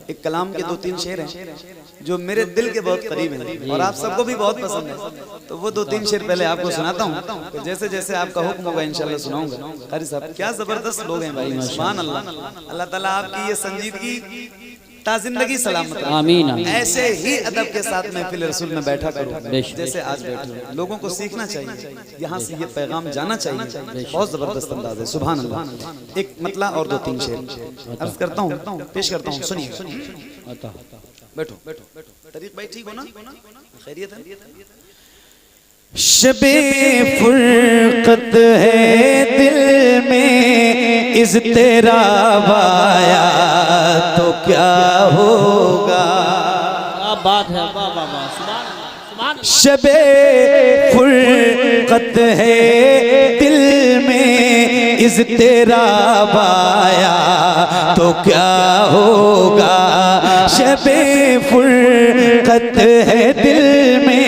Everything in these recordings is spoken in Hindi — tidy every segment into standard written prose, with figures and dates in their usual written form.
एक कलाम के 2-3 शेर हैं जो मेरे दिल के बहुत करीब हैं और आप सबको भी बहुत पसंद है, तो वो 2-3 शेर पहले आपको सुनाता हूँ। तो जैसे जैसे आपका हुक्म होगा इंशाल्लाह सुनाऊंगा। कारी साहब क्या जबरदस्त लोग हैं भाई, सुभान अल्लाह। अल्लाह ताला आपकी ये संजीदगी ताजिंदगी सलामत रखे। आमीन। ऐसे ही अदब के साथ महफिल रसूल में बैठा करो जैसे आज बैठे हो। लोगों को सीखना चाहिए, यहाँ से ये पैगाम जाना चाहिए। बहुत जबरदस्त अंदाज है, सुभान अल्लाह। एक मतला और 2-3 शेर अर्ज करता हूँ, पेश करता हूँ, सुनिए। बैठो बैठो, तरीक भाई ठीक हो ना, खैरियत है? शबे फुरकत है दिल में, इस तेरा वाया तो क्या होगा। क्या बात है, वाह वाह वाह, सुभान सुभान। शबे फुरकत है दिल में, इस तेरा वाया तो क्या होगा। शबे फुरकत है दिल में,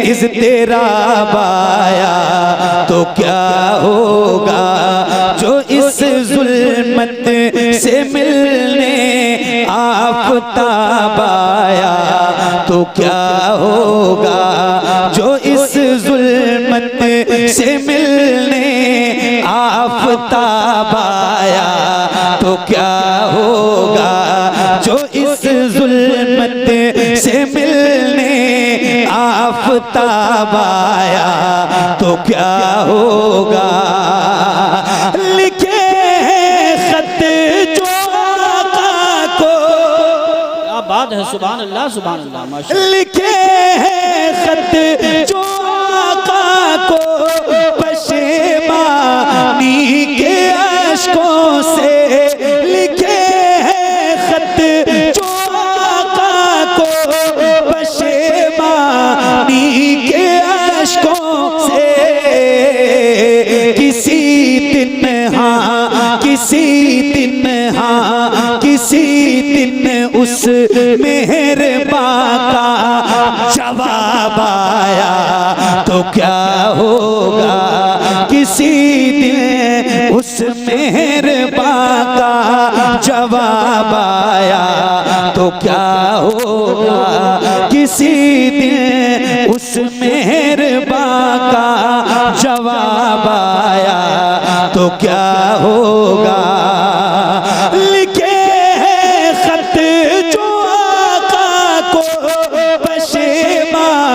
इस तेरा बाया तो क्या होगा। जो इस जुल्मत से मिलने आफताब आया तो क्या होगा। जो इस जुल्मत से मिलने आफताब आया तो क्या होगा। जो इस जुल्मत से मिलने आफताब आया तो क्या होगा। लिखे खत जो आका को, क्या बात है, सुभान अल्लाह सुभान अल्लाह, माशाअल्लाह। लिखे खत जो आका को पशेमानी के अश्कों से, लिखे खत जो आका को पशेमानी के अश्कों से। किसी दिन हाँ, किसी दिन हाँ, किसी दिन उस मेहरबान का जवाब आया तो क्या होगा। किसी दिन उस मेहरबान का जवाब आया तो क्या होगा। किसी दिन उस मेहरबान का जवाब आया तो क्या होगा। लिखे खत जो आका को पशेमानी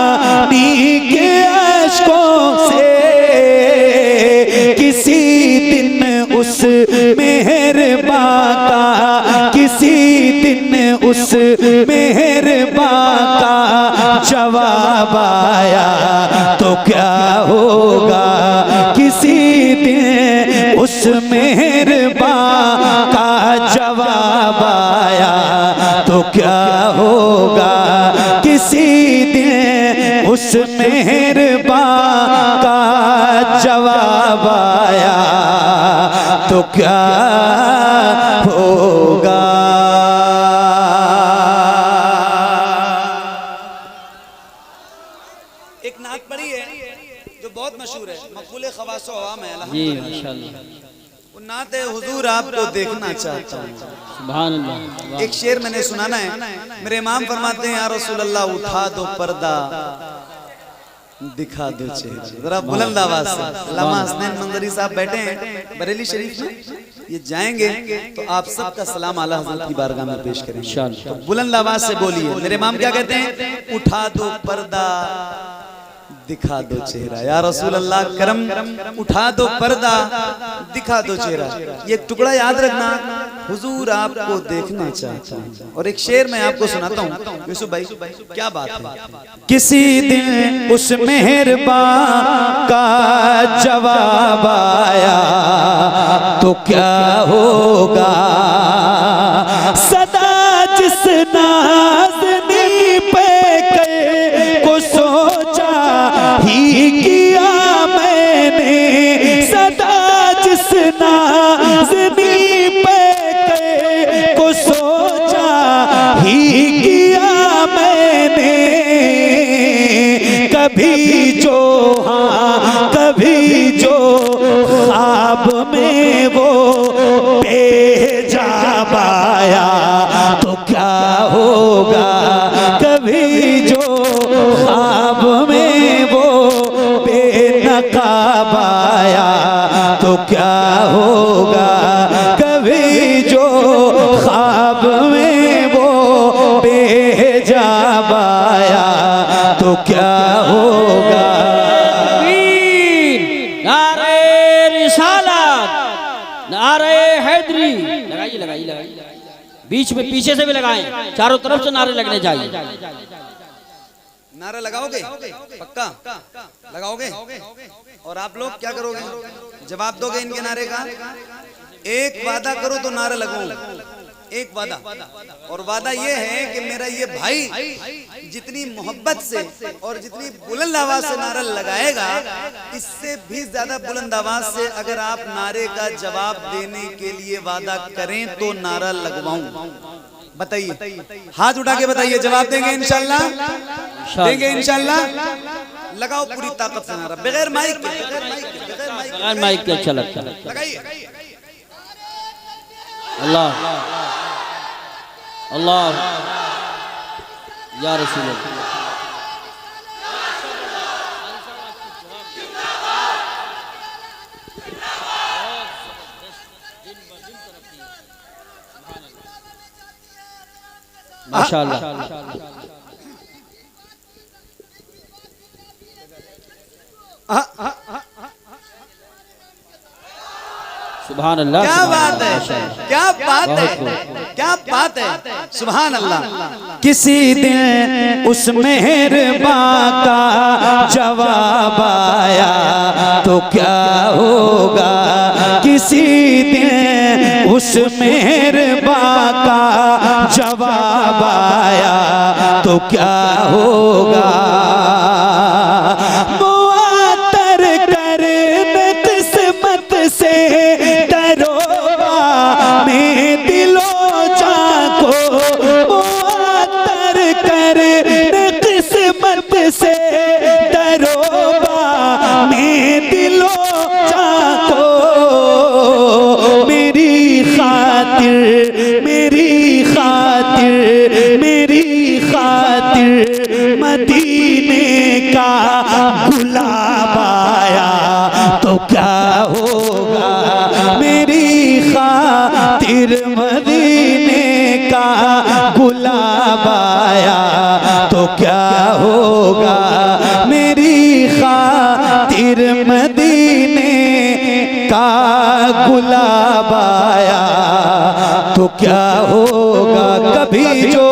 के अश्कों से, किसी दिन उस मेहरबान का, किसी दिन उस मेहरबान का जवाब आया तो क्या होगा। किसी दिन उस मेहरबान का जवाब आया तो क्या होगा। किसी दिन उस मेहरबान का जवाब आया तो क्या होगा। एक नात पढ़ी है जो बहुत मशहूर है, मकबूल खवास व अवाम है जी माशाअल्लाह। वो नात है हुजूर आपको देखना चाहता हूँ, सुभान अल्लाह। एक शेर मैंने सुनाना है। मेरे इमाम फरमाते हैं या रसूल अल्लाह उठा दो पर्दा दिखा दो चेहरा। जरा बुलंद आवाज से। अल्लामा हसनैन मंजरी साहब बैठे हैं बरेली शरीफ में, ये जाएंगे तो आप सबका सलाम आला हज़रत की बारगाह में पेश करेंगे। तो बुलंद आवाज से बोलिए। मेरे इमाम क्या कहते हैं, उठा दो पर्दा दिखा दो चेहरा। या रसूल अल्लाह करम उठा दो पर्दा दिखा दो चेहरा। ये टुकड़ा याद रखना, हुजूर आपको देखना चाहता हूँ। और एक शेर मैं आपको सुनाता हूँ यूसुफ भाई, क्या बात है। किसी दिन उस मेहरबान का जवाब आया तो क्या होगा। सदा जिस नाज़नी पे को सोचा ही किया मैंने, सदा जिस नाज़नी पे को सोचा ही किया मैंने। कभी जो हाँ कभी जो ख्वाब में वो बेजा आया तो क्या होगा कभी जो ख्वाब में वो बेनकाब आया तो क्या होगा कभी जो ख्वाब में वो बेहिजाब आया तो क्या होगा। नारे रिसालत, नारे हैदरी, लगाइए लगाइए लगाइए, बीच में पीछे से भी लगाएं, चारों तरफ से नारे लगने चाहिए। नारा लगाओगे? पक्का लगाओगे? और आप लोग क्या करोगे? जवाब दोगे इनके नारे का? एक वादा करो तो नारा लगाऊं, एक वादा। और वादा ये है कि मेरा ये भाई जितनी मोहब्बत से और जितनी बुलंद आवाज से नारा लगाएगा, इससे भी ज्यादा बुलंद आवाज से अगर आप नारे का जवाब देने के लिए वादा करें तो नारा लगवाऊं। बताइए, हाथ उठा के बताइए, जवाब देंगे इंशाल्लाह? देंगे इंशाल्लाह? लगाओ पूरी ताकत से नारा, बगैर माइक के, बगैर माइक के अच्छा लगता है। लगाइए। अल्लाह अल्लाह या रसूल अल्लाह। माशाअल्लाह। सुभान अल्लाह। क्या बात है, क्या बात है, क्या बात है, सुभान अल्लाह। किसी दिन उस मेहरबां का जवाब आया तो क्या होगा, किसी दिन उस मेहरबां का जवाब आया तो क्या होगा। मुअत्तर करने किस्मत से दरोगा में दिलो जां को, मुअत्तर करने किस्मत से दरोगा में दिलो जां को, मेरी खातिर मेरी खातिर मेरी खातिर मदीने का गुलाब आया तो क्या होगा, मेरी खातिर मदीने का गुलाब आया तो क्या होगा, मेरी खातिर मदीने का गुलाब आया तो क्या होगा। कभी जो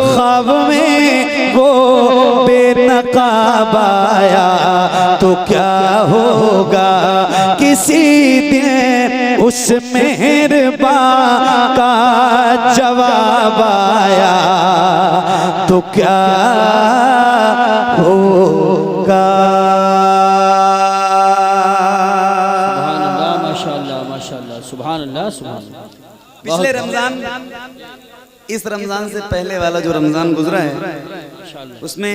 ख्वाब में वो बेनकाब आया तो क्या होगा, किसी दिन उस मेहरबां का जवाब आया तो क्या होगा। माशाअल्लाह माशाअल्लाह, सुभान अल्लाह सुभान अल्लाह। पिछले रमजान, इस रमजान से पहले वाला जो रमजान गुजरा है उसमें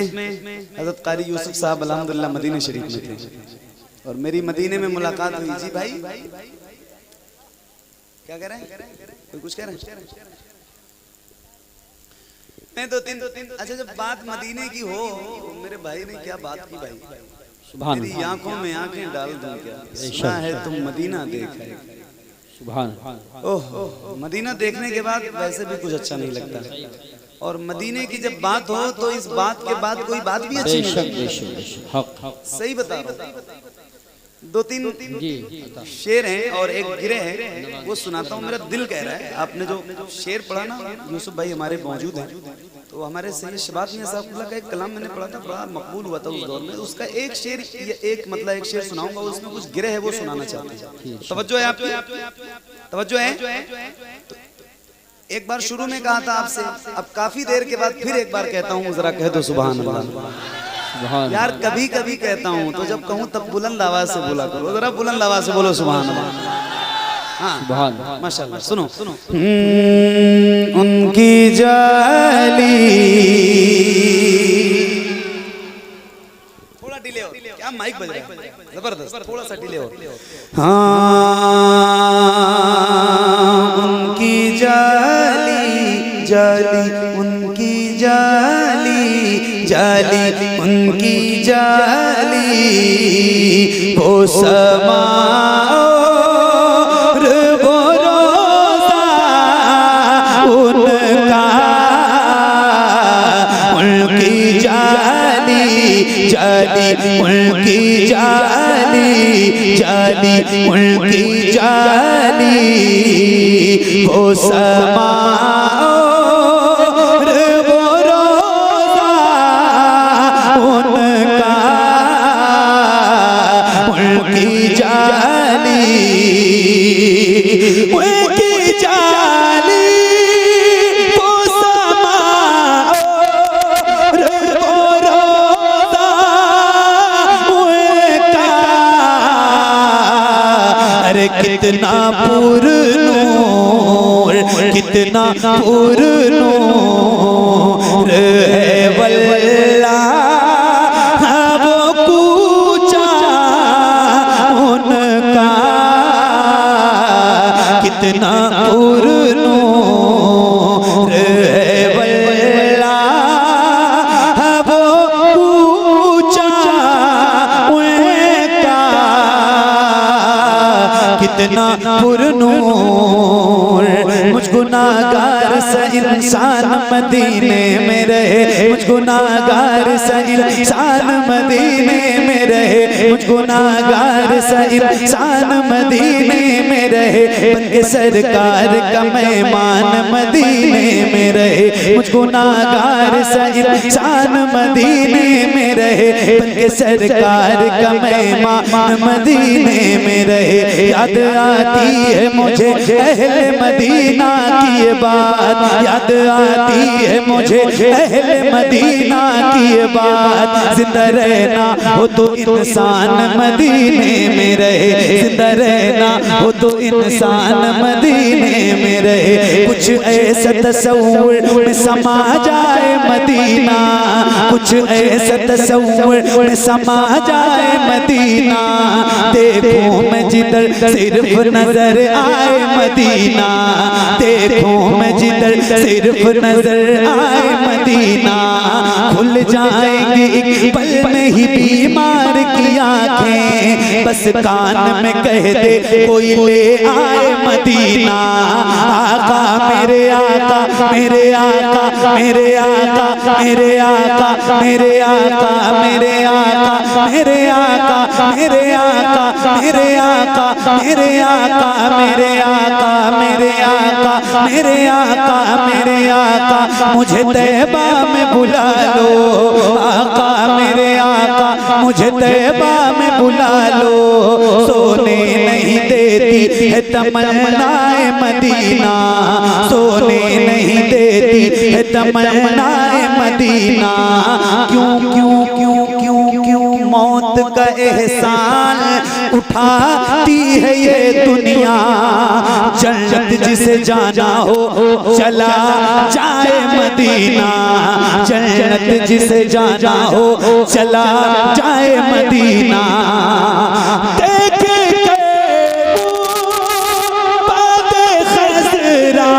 हजरत कारी यूसुफ साहब अल्हम्दुलिल्लाह मदीना शरीफ में थे और मेरी मदीने में मुलाकात हुई। जी भाई क्या कह रहे हैं? कोई कुछ कह रहे हैं? मैं दो तीन अच्छा, जब बात मदीने की हो, मेरे भाई ने क्या बात की भाई, सुभान मेरी आंखों में आंखें डाल दूं क्या, सुना है तुम मदीना देखा। सुभान। ओह, मदीना देखने के बाद वैसे भी कुछ अच्छा नहीं लगता, और मदीने की जब बात हो तो इस बात के बाद कोई बात भी अच्छी नहीं लगती। सही बता रहा हूं। दो तीन शेर हैं और एक गिरे हैं, वो सुनाता हूँ। मेरा दिल कह रहा है, आपने जो शेर पढ़ा ना, यूसुफ भाई हमारे मौजूद हैं, तो हमारे सैयद शबाब मियां साहब का एक कलाम मैंने पढ़ा था, बड़ा मकबूल हुआ था उस दौर में। उसका एक शेर, एक मतलब एक शेर सुनाऊंगा, उसमें कुछ गिरे है, वो सुनाना चाहता हूँ। तवज्जो है आपकी? तवज्जो है? एक बार शुरू में कहा था आपसे, अब काफी देर के बाद फिर एक बार कहता हूँ, जरा कह दो सुभान अल्लाह। यार कभी कभी कहता हूँ, तो जब कहूँ तब बुलंद आवाज से बोला करो, जरा बुलंद आवाज से बोलो सुभान अल्लाह। हाँ माशाअल्लाह। सुनो उनकी जाली, थोड़ा डिले हो, क्या माइक बज रहा है जबरदस्त, थोड़ा सा डिले हो। हाँ उनकी जाली जाली उनकी जाली, जाली उनकी जाली, वो समा और वो रोज़ा उनका, उनकी जाली, जाली उनकी जाली, जाली उनकी जाली, वो समा और वो रोज़ा उनका, उनकी जाली, उनकी जाली, वो समा और वो रोज़ा उनका। अरे कितना पुरनूर, कितना पुरनूर है वल्लाह वो कूचा उनका, कितना पुरनूर है वल्लाह वो कूचा उनका, कितना पुरनूर। मुझ गुनाहगार सा इंसान मदीने में रहे, मुझ गुनाहगार सा इंसान मदीने में रहे, मुझ गुनाहगार सा इंसान मदीने में रहे, बनके सरकार का मेहमान मदीने में रहे, मुझ गुनाहगार सा इंसान मदीने में रहे, बनके सरकार का मेहमान मदीने में रहे। याद आती है मुझे अहले मदीना की ये बात, याद आती है मुझे अहले मदीना की ये बात। जिंदा रहना हो तो इंसान मदीने में रहे, जिंदा रहना हो तो इंसान मदीने में रहे। कुछ ऐसा तसव्वुर में समा जाए मदीना, कुछ ऐसा तसव्वुर में समा जाए मदीना, देखूं मैं जिधर सिर्फ नजर आए मदीना, देखूं मैं जिधर सिर्फ नजर आए मदीना, खुल जाएंगी एक पल में ही बीमार की आंखें, बस कान में कह दे कोई ले आए मदीना। आका मेरे आका, मेरे आका, मेरे आका, मेरे आका, मेरे आका, मेरे आका, मेरे आका, मेरे आका, मेरे आका, मेरे आका, मेरे आका, मेरे आका, मेरे आका, मेरे आका, मुझे तैबा में बुला लो। आका मेरे आका, मुझे तैबा में बुला लो। सोने नहीं देती है तमन्नाए मदीना, सोने नहीं देती है तमन्नाए मदीना। क्यों क्यों क्यों क्यों क्यों मौत का एहसान उठाती है ये दुनिया। जन्नत जिसे जाना हो चला जाए मदीना, जन्नत जिसे जाना हो चला जाए मदीना। देखे बादे खज़रा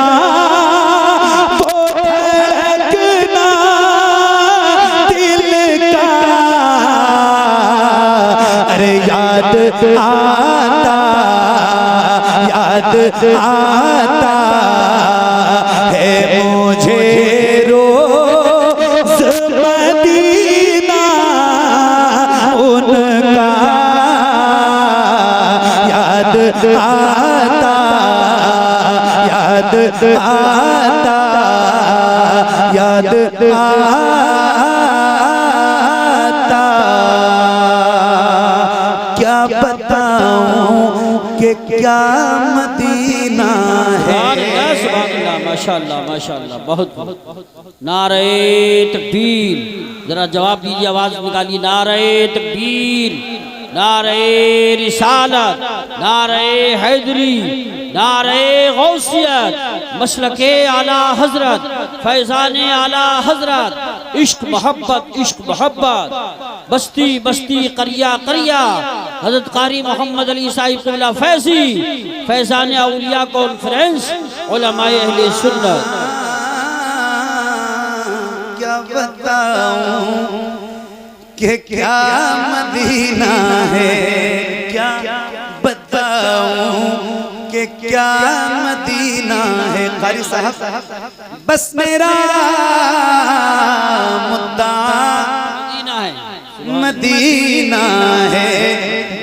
वो धड़कना दिल का, अरे याद आता, याद आता है मुझे रोज़ मदीना उनका। याद आता, याद आता, याद आता। क्या बताऊं कि क्या मदीना है। माशाअल्लाह माशाअल्लाह, बहुत नारे तकबीर। जरा जवाब दीजिए, आवाज निकालिए। नारे तकबीर, नारे रिसालत, नारे हैदरी, नारे गौसियत, मसलके आला हजरत, फैजाने आला हजरत, इश्क मोहब्बत, इश्क मोहब्बत, बस्ती बस्ती, करिया करिया, हजरत कारी मोहम्मद अली साहिब क़िबला फैज़ी, फैजाने औलिया कॉन्फ्रेंस, उलमाए अहले सुन्नत। बताऊं कि क्या मदीना है, क्या बताऊं कि क्या मदीना है। कारी साहब बस मेरा मुद्दा मदीना है,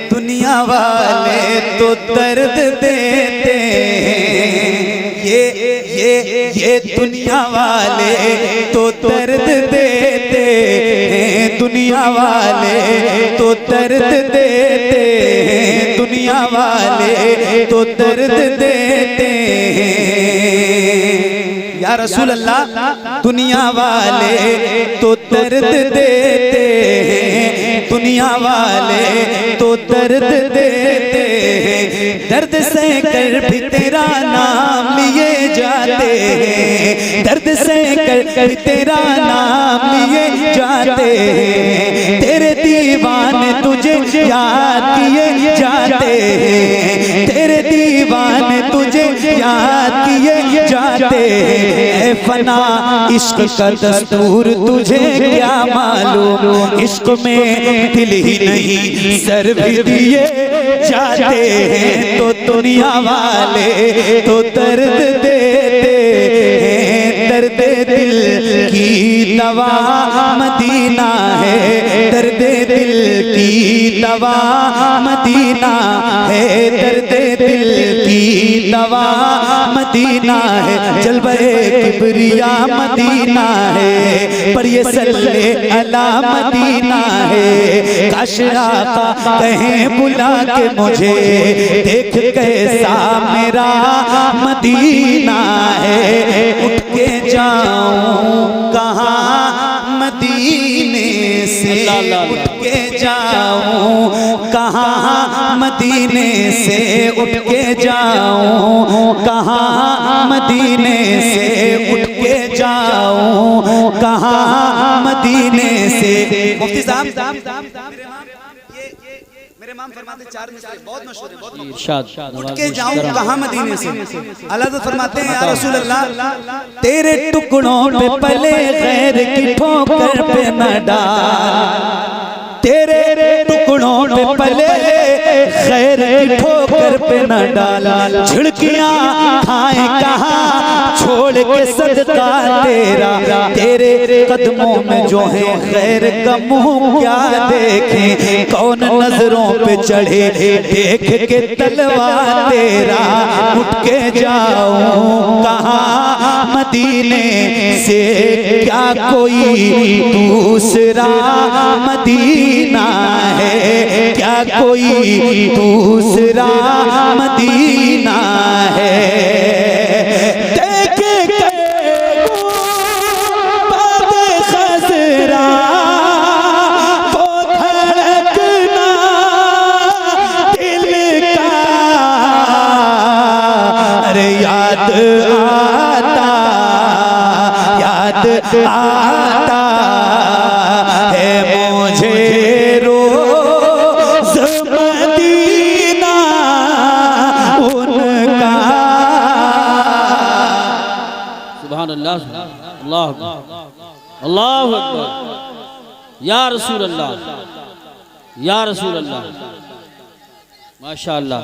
दुनिया वाले तो दर्द देते हैं, ये दुनिया वाले तो दर्द देते हैं, दुनिया वाले तो दर्द देते हैं, दुनिया वाले तो दर्द देते हैं। या रसूल अल्लाह दुनिया वाले तो दर्द देते हैं, दुनिया वाले तो दर्द देते हैं, दर्द से कर भी तेरा नाम लिए जाते हैं, दर्द से कर भी तेरा नाम लिए जाते हैं, तेरे दीवाने तुझे याद किए जाते हैं, तेरे दीवाने तुझे याद किए जाते हैं। फना इश्क का दस्तूर तुझे क्या मालूम, इश्क में दिल ही नहीं सर भी दिए जाते हैं, तो दुनिया वाले तो दर्द देते हैं, दर्द दिल की दवा मदीना है, दर्द दिल की दवा मदीना है, दर्द दिल की दवा मदीना है, जलवे किबरिया मदीना है, पर ये सल्ले अला मदीना है। काश आका कहें बुला के मुझे, देख कैसा मेरा मदीना है, उठ के जाऊं कहाँ मदीने से, उठ के जाऊं कहाँ मदीने से, उठ के जाऊं कहाँ मदीने से, उठ के जाऊं कहाँ मदीने से। मुफ्ती साहब मेरे इमाम फरमाते चार मिसरे बहुत मशहूर है, बहुत इरशाद, उठ के जाऊं कहाँ मदीने से। अल्लाह तो फरमाते हैं या रसूल अल्लाह तेरे टुकड़ों पे पले गैर की ठोकर पे न डाल, तेरे टुकड़ों पे पले खैर की ठोकर पे न डाला, झिड़कियां खाए कहाँ छोड़ के सदका तेरा, तेरे कदमों में जो है खैर का मुंह क्या देखें, कौन नजरों पे चढ़े देख के तलवार तेरा, उठ के जाऊं कहाँ मदीने से, क्या कोई दूसरा मदीना है, क्या कोई दूसरा मदीना है। देखे खजरा वो धड़कना दिल का, अरे याद आता है मुझे रोज़ मदीना उनका। सुभान अल्लाह, अल्लाह अल्लाहु अकबर, या रसूल अल्लाह, या रसूल अल्लाह, माशाअल्लाह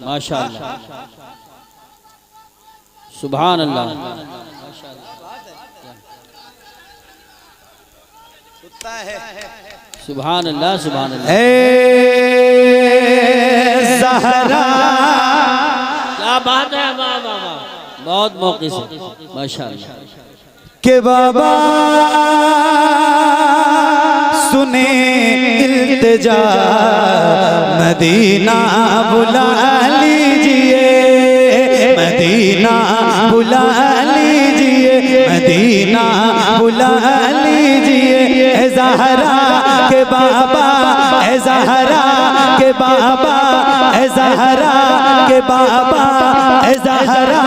माशाअल्लाह, सुभान अल्लाह। सुभान अल्लाह, सुभान अल्लाह। ज़हरा क्या बात है, वाह वाह वाह, बहुत मौके से माशाअल्लाह। के बाबा सुने इल्तिजा, मदीना बुला लीजिए, मदीना बुला लीजिए, मदीना बुला लीजिए। ए ज़हरा के बाबा, ए ज़हरा के बाबा, ए ज़हरा के बाबा, ए ज़हरा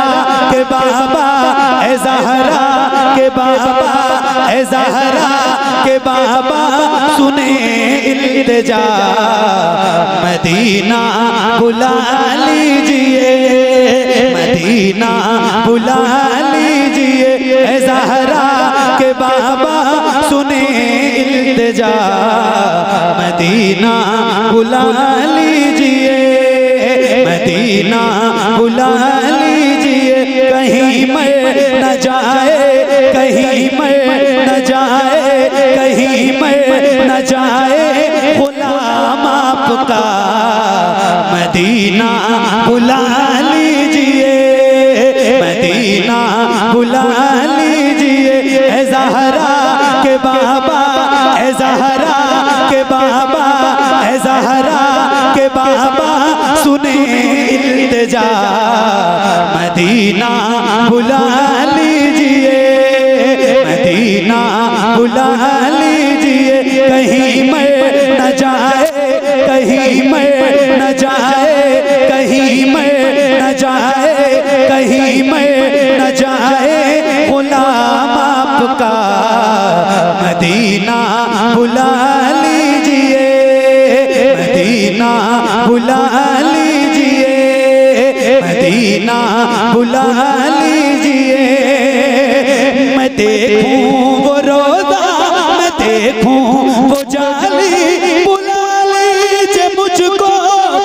के बाबा, ए ज़हरा के बाबा, ए ज़हरा के बाबा सुने इल्तिजा, मदीना बुला लीजिए, मदीना बुला लीजिए। ए ज़हरा के बाबा सुने इल्तिजा, मदीना बुला लीजिए, मदीना बुला लीजिए, कहीं मर न जाए, कहीं मर न जाए, कहीं मर न जाए गुलाम आपका, मदीना बुला लीजिए, मदीना बुला लीजिए। ऐ ज़हरा के बाबा, ऐ ज़हरा के बाबा, ऐ ज़हरा के बाबा, सुने इल्तिजा, मदीना बुला लीजिए, मदीना बुला लीजिए, कहीं मर न जाए, कहीं मर न जाए, कहीं मर न जाए, कहीं मर न जाए गुलाम आपका, मदीना बुला लीजिए, मदीना बुला लीजिए, मदीना बुला लीजिए। मैं देखूं वो रोज़ा, मैं देखूं वो जाली, बुला लीजिए मुझको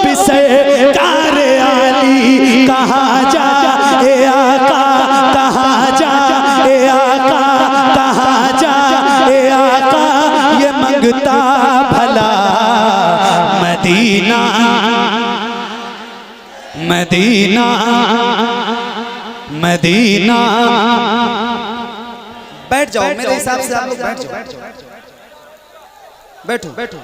भी सरकार आली। कहाँ जा ए आका, कहाँ जा ए आका, कहाँ जा ए आका, ये मंगता भला मदीना, मदीना, मदीना। बैठ जाओ, मेरे हिसाब से आप लोग बैठ जाओ, बैठो बैठो।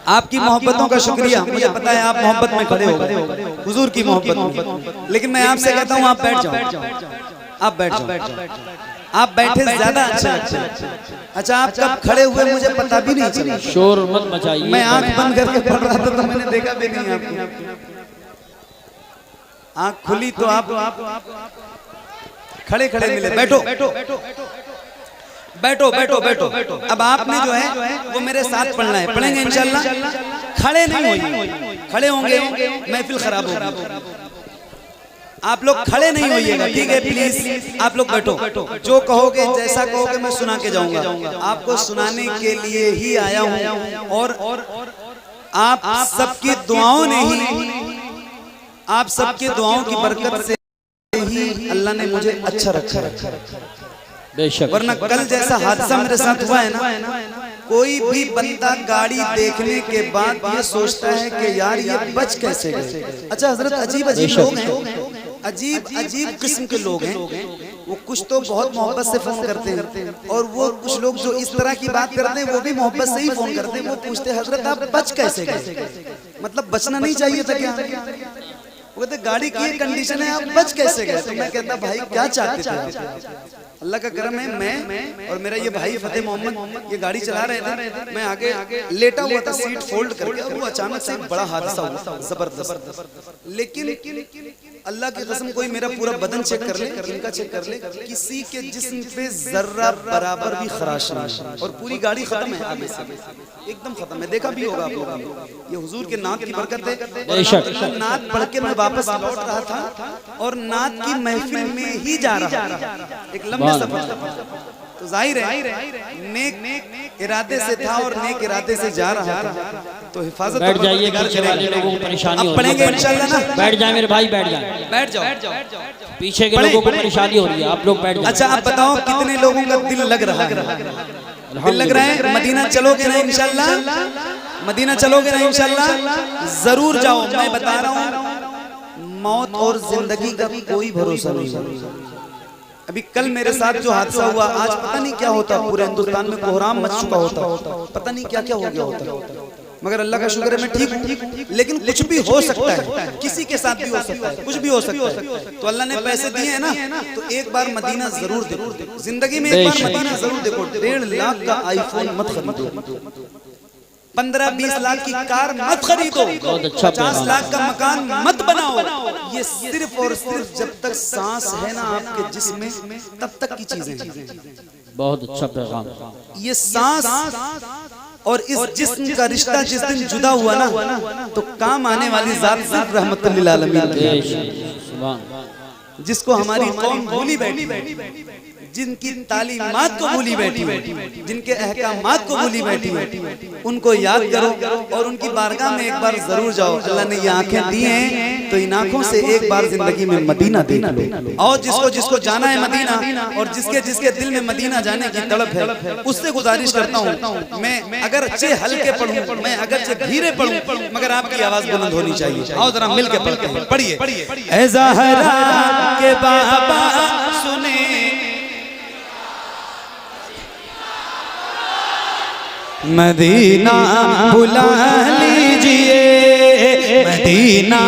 आपकी मोहब्बतों का शुक्रिया, मुझे पता है आप मोहब्बत में खड़े हो, हुजूर की मोहब्बत में, लेकिन मैं आपसे कहता हूँ आप बैठ जाओ, आप बैठ जाओ, आप बैठे ज्यादा अच्छा लगता है। अच्छा आप कब खड़े हुए मुझे पता भी नहीं चला, शोर मत मचाइए, मैं आंख बंद करके पढ़ रहा था तो मैंने देखा भी नहीं आपको, आंख खुली तो आप खड़े खड़े मिले। बैठो बैठो बैठो बैठो बैठो। अब आपने जो है वो मेरे साथ पढ़ना है, पढ़ेंगे इंशाल्लाह। खड़े नहीं होइए, खड़े होंगे महफिल खराब होगी। आप लोग खड़े नहीं होइएगा, ठीक है प्लीज। आप लोग बैठो, जो कहोगे जैसा कहोगे मैं सुना के जाऊंगा। आपको सुनाने के लिए ही आया हूँ, और आप सबकी दुआओं ने ही, आप सबकी दुआओं की बरकत से ही अल्लाह ने मुझे अच्छा रखा बेशक। वरना कल जैसा हादसा मेरे साथ हुआ है ना, कोई भी बंदा गाड़ी देखने के बाद ये सोचता है कि यार ये बच कैसे गए। अच्छा हजरत, अजीब अजीब लोग हैं, अजीब अजीब किस्म के लोग हैं। वो कुछ तो बहुत मोहब्बत से फोन करते हैं, और वो कुछ लोग जो इस तरह की बात करते हैं वो भी मोहब्बत से ही फोन करते हैं। वो पूछते हैं हजरत आप बच कैसे गए, मतलब बचना नहीं चाहिए था क्या? वो कहते गाड़ी की ये कंडीशन है, आप बच कैसे गए? तो मैं कहता भाई क्या चाहते थे? अल्लाह का करम है, मैं और मेरा ये भाई फतेह मोहम्मद ये गाड़ी चला रहे थे, मैं आगे लेटा हुआ था सीट फोल्ड करके, और वो अचानक से बड़ा हादसा हुआ जबरदस्त। लेकिन अल्लाह की कसम कोई मेरा पूरा बदन चेक कर ले, इनका चेक कर ले, किसी के जिस्म पे जर्रा बराबर भी खराश नहीं, और पूरी गाड़ी खत्म है, आगे से एकदम खत्म है। देखा भी होगा आप लोग, ये हुजूर के नात की बरकत है। नात पढ़ के मैं वापस लौट रहा था, और नात की महफिल में ही जा रहा था, एक लंबे सफर, तो जाहिर है नेक इरादे से था और नेक इरादे से जा रहा था, तो हिफाजत। बैठ जाइए, पीछे वाले लोगों को परेशानी हो रही है। पढ़ेंगे इंशाल्लाह ना, बैठ जाए मेरे भाई, बैठ जाए, बैठ जाओ। पीछे के लोगों को परेशानी हो रही है, आप लोग बैठ जाए। अच्छा आप बताओ कितने लोगों का दिल लग रहा है? दिल लग रहा है? मदीना चलोगे ना इंशाल्लाह? मदीना चलोगे ना इंशाल्लाह? जरूर जाओ। मैं बता रहा हूँ मौत और जिंदगी का कोई भरोसा नहीं। अभी कल मेरे साथ जो हादसा हुआ, आज पता नहीं क्या होता, पूरे हिंदुस्तान में कोहराम मच चुका होता, पता नहीं क्या क्या हो गया होता। मगर अल्लाह का शुक्र है मैं ठीक हूँ, लेकिन कुछ भी हो सकता है, किसी के साथ भी हो सकता है, कुछ भी हो सकता है। तो अल्लाह ने पैसे दिए हैं ना, तो एक बार मदीना जरूर देखो, जिंदगी में एक बार मदीना जरूर देखो। 1.5 लाख का आईफोन मत खरीदो, 15-20 लाख की कार मत खरीदो, 50 लाख का मकान मत बनाओ। ये सिर्फ और सिर्फ जब तक सांस है ना आपके जिस्म में, तब तक की चीजें हैं। बहुत अच्छा पैगाम। ये सांस और इस जिस्म का रिश्ता जिस दिन जुदा हुआ ना, तो काम आने वाली जात सिर्फ रहमतुल लिल आलमीन, जिसको हमारी कौम भूली बैठी, जिनकी तालीमात को भूली बैठी है, जिनके अहकामात को भूली बैठी है, उनको याद करो और उनकी बारगाह में एक बार जरूर जाओ। अल्लाह ने ये आंखें दी हैं तो इन आंखों से एक बार जिंदगी में मदीना देख लो। और जिसको जिसको जाना है मदीना और जिसके जिसके दिल में मदीना जाने की तड़प है, उससे गुजारिश करता हूँ, मैं अगर अच्छे हल्के पढ़ूं, मैं अगर अच्छे धीरे पढ़ूं, मगर आपकी आवाज बुलंद होनी चाहिए। आओ जरा मिलके पढ़ते हैं, पढ़िए। ऐ ज़हरा के बाबा सुने, मदीना बुला लीजिए, मदीना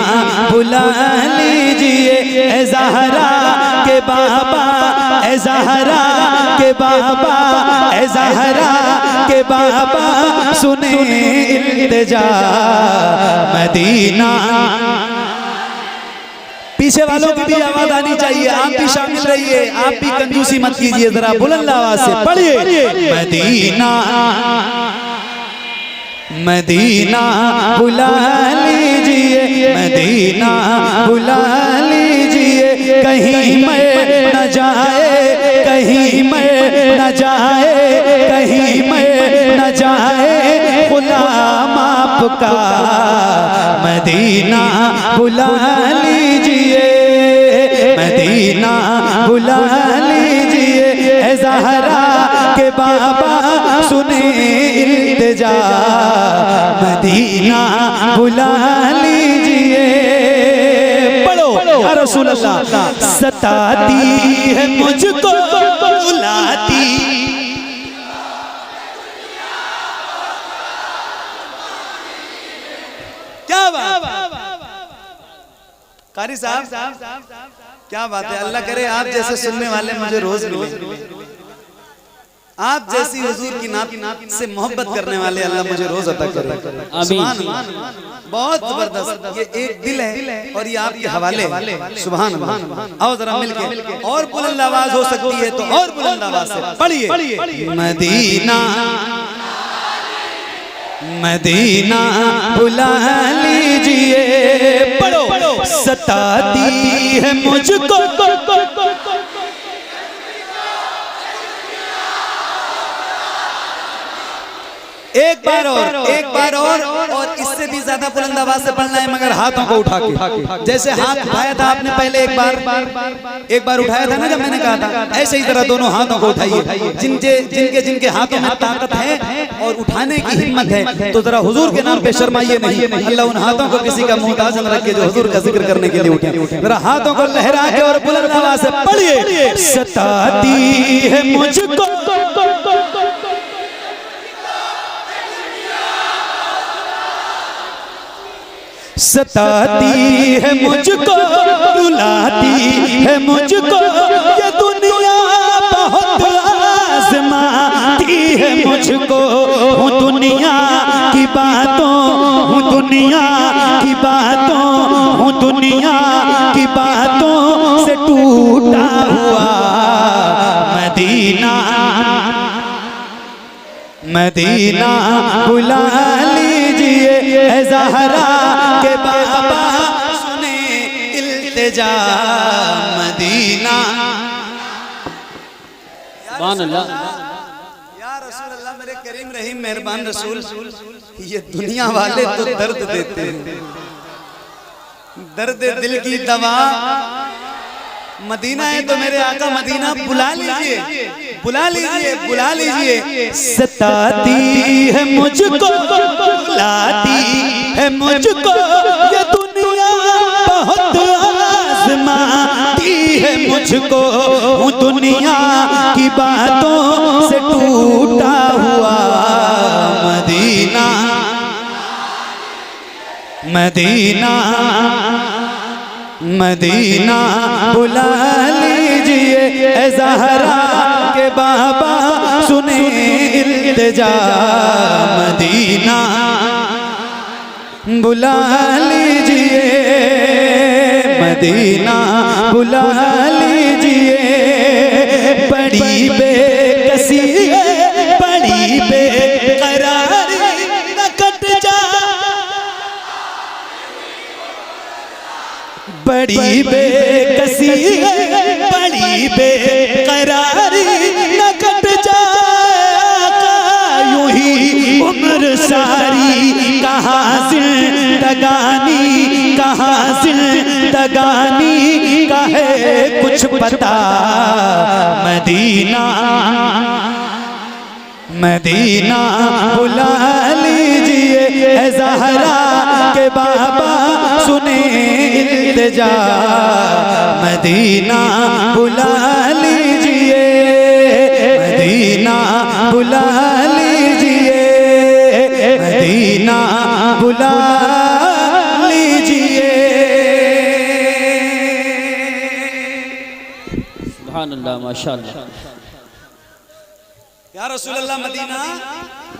बुला लीजिए। ऐ ज़हरा के बाबा, ऐ ज़हरा के बाबा, ऐ ज़हरा के बाबा सुने इल्तिजा, मदीना। पीछे वालों की भी आवाज आनी चाहिए, आप भी शामिल रहिए, आप भी कंजूसी मत कीजिए, जरा बुलंद आवाज से पढ़िए। मदीना मदीना बुला लीजिए, मदीना बुला लीजिए। कहीं मैं न जाए, कहीं मैं न जाए, कहीं मैं न जाए गुलाम आपका, मदीना बुला लीजिए, मदीना बुला लीजिए। ऐ ज़हरा के बाबा सुने इल्तिजा, मदीना बुला लीजिए। पढ़ो या रसूल अल्लाह। सताती है मुझको बुलाती, क्या बात, कारी साहब क्या बात है। अल्लाह करे आप जैसे सुनने वाले मुझे रोज मिले, आप जैसी हुजूर की नात से मोहब्बत करने वाले अल्लाह मुझे रोज अता करे। सुभान अल्लाह, बहुत जबरदस्त। ये एक दिल है और ये आपके हवाले। सुभान अल्लाह। आओ जरा मिलके, और बुलंद आवाज हो सकती है तो और बुलंद आवाज से पढ़िए। मदीना मदीना बुला लीजिए। पढ़ो। सताती है मुझको एक बार और इससे भी ज्यादा बुलंद आवाज से पढ़ना है, मगर हाथों को उठा के। जैसे हाथ उठाया था आपने पहले एक बार उठाया था ना जब मैंने कहा था, ऐसे ही तरह दोनों हाथों को उठाइए। जिनके हाथों में ताकत है और उठाने की हिम्मत है, तो जरा हुजूर के नाम पे शर्माइए नहीं। अल्लाह उन हाथों को किसी का मोहताज न रखे जो हुजूर का जिक्र करने के लिए उठे। जरा हाथों को लहरा के और बुलंद आवाज से पढ़िए। सताती है मुझको सताती है मुझको, रुलाती है मुझको, ये दुनिया बहुत आज़माती है मुझको। हूँ दुनिया की बातों, हूँ दुनिया की बातों, हूँ दुनिया की बातों से टूटा हुआ। मदीना मदीना बुला लीजिए। ऐ ज़हरा के बाबा सुने इल्तिजा, मदीना। सुभान अल्लाह। या रसूल अल्लाह, मेरे करीम रहीम मेहरबान रसूल, ये दुनिया वाले तो दर्द देते हैं, दर्द दिल की दवा मदीना है। तो मेरे आका मदीना बुला लीजिए, बुला लीजिए, बुला लीजिए। सताती है मुझको, बुलाती है मुझको, ये दुनिया बहुत आज़माती है मुझको। हूँ दुनिया की बातों से टूटा हुआ। मदीना मदीना मदीना बुला लीजिए। ऐ ज़हरा के बाबा सुने इल्तिजा, मदीना बुला लीजिए, मदीना बुला लीजिए। बड़ी बेकसी है, बड़ी बेकरारी न कट जा, बड़ी बेकसी है, बड़ी बेकरारी कहाँ जिंदगानी, कहाँ जिंदगानी का है कुछ पता। मदीना मदीना बुला लीजिए ऐ ज़हरा के बाबा सुने इल्तिजा। मदीना बुला लीजिए, मदीना बुला लीजिए, मदीना बुला लीजिए। सुभान अल्लाह, माशाअल्लाह। या रसूल अल्लाह मदीना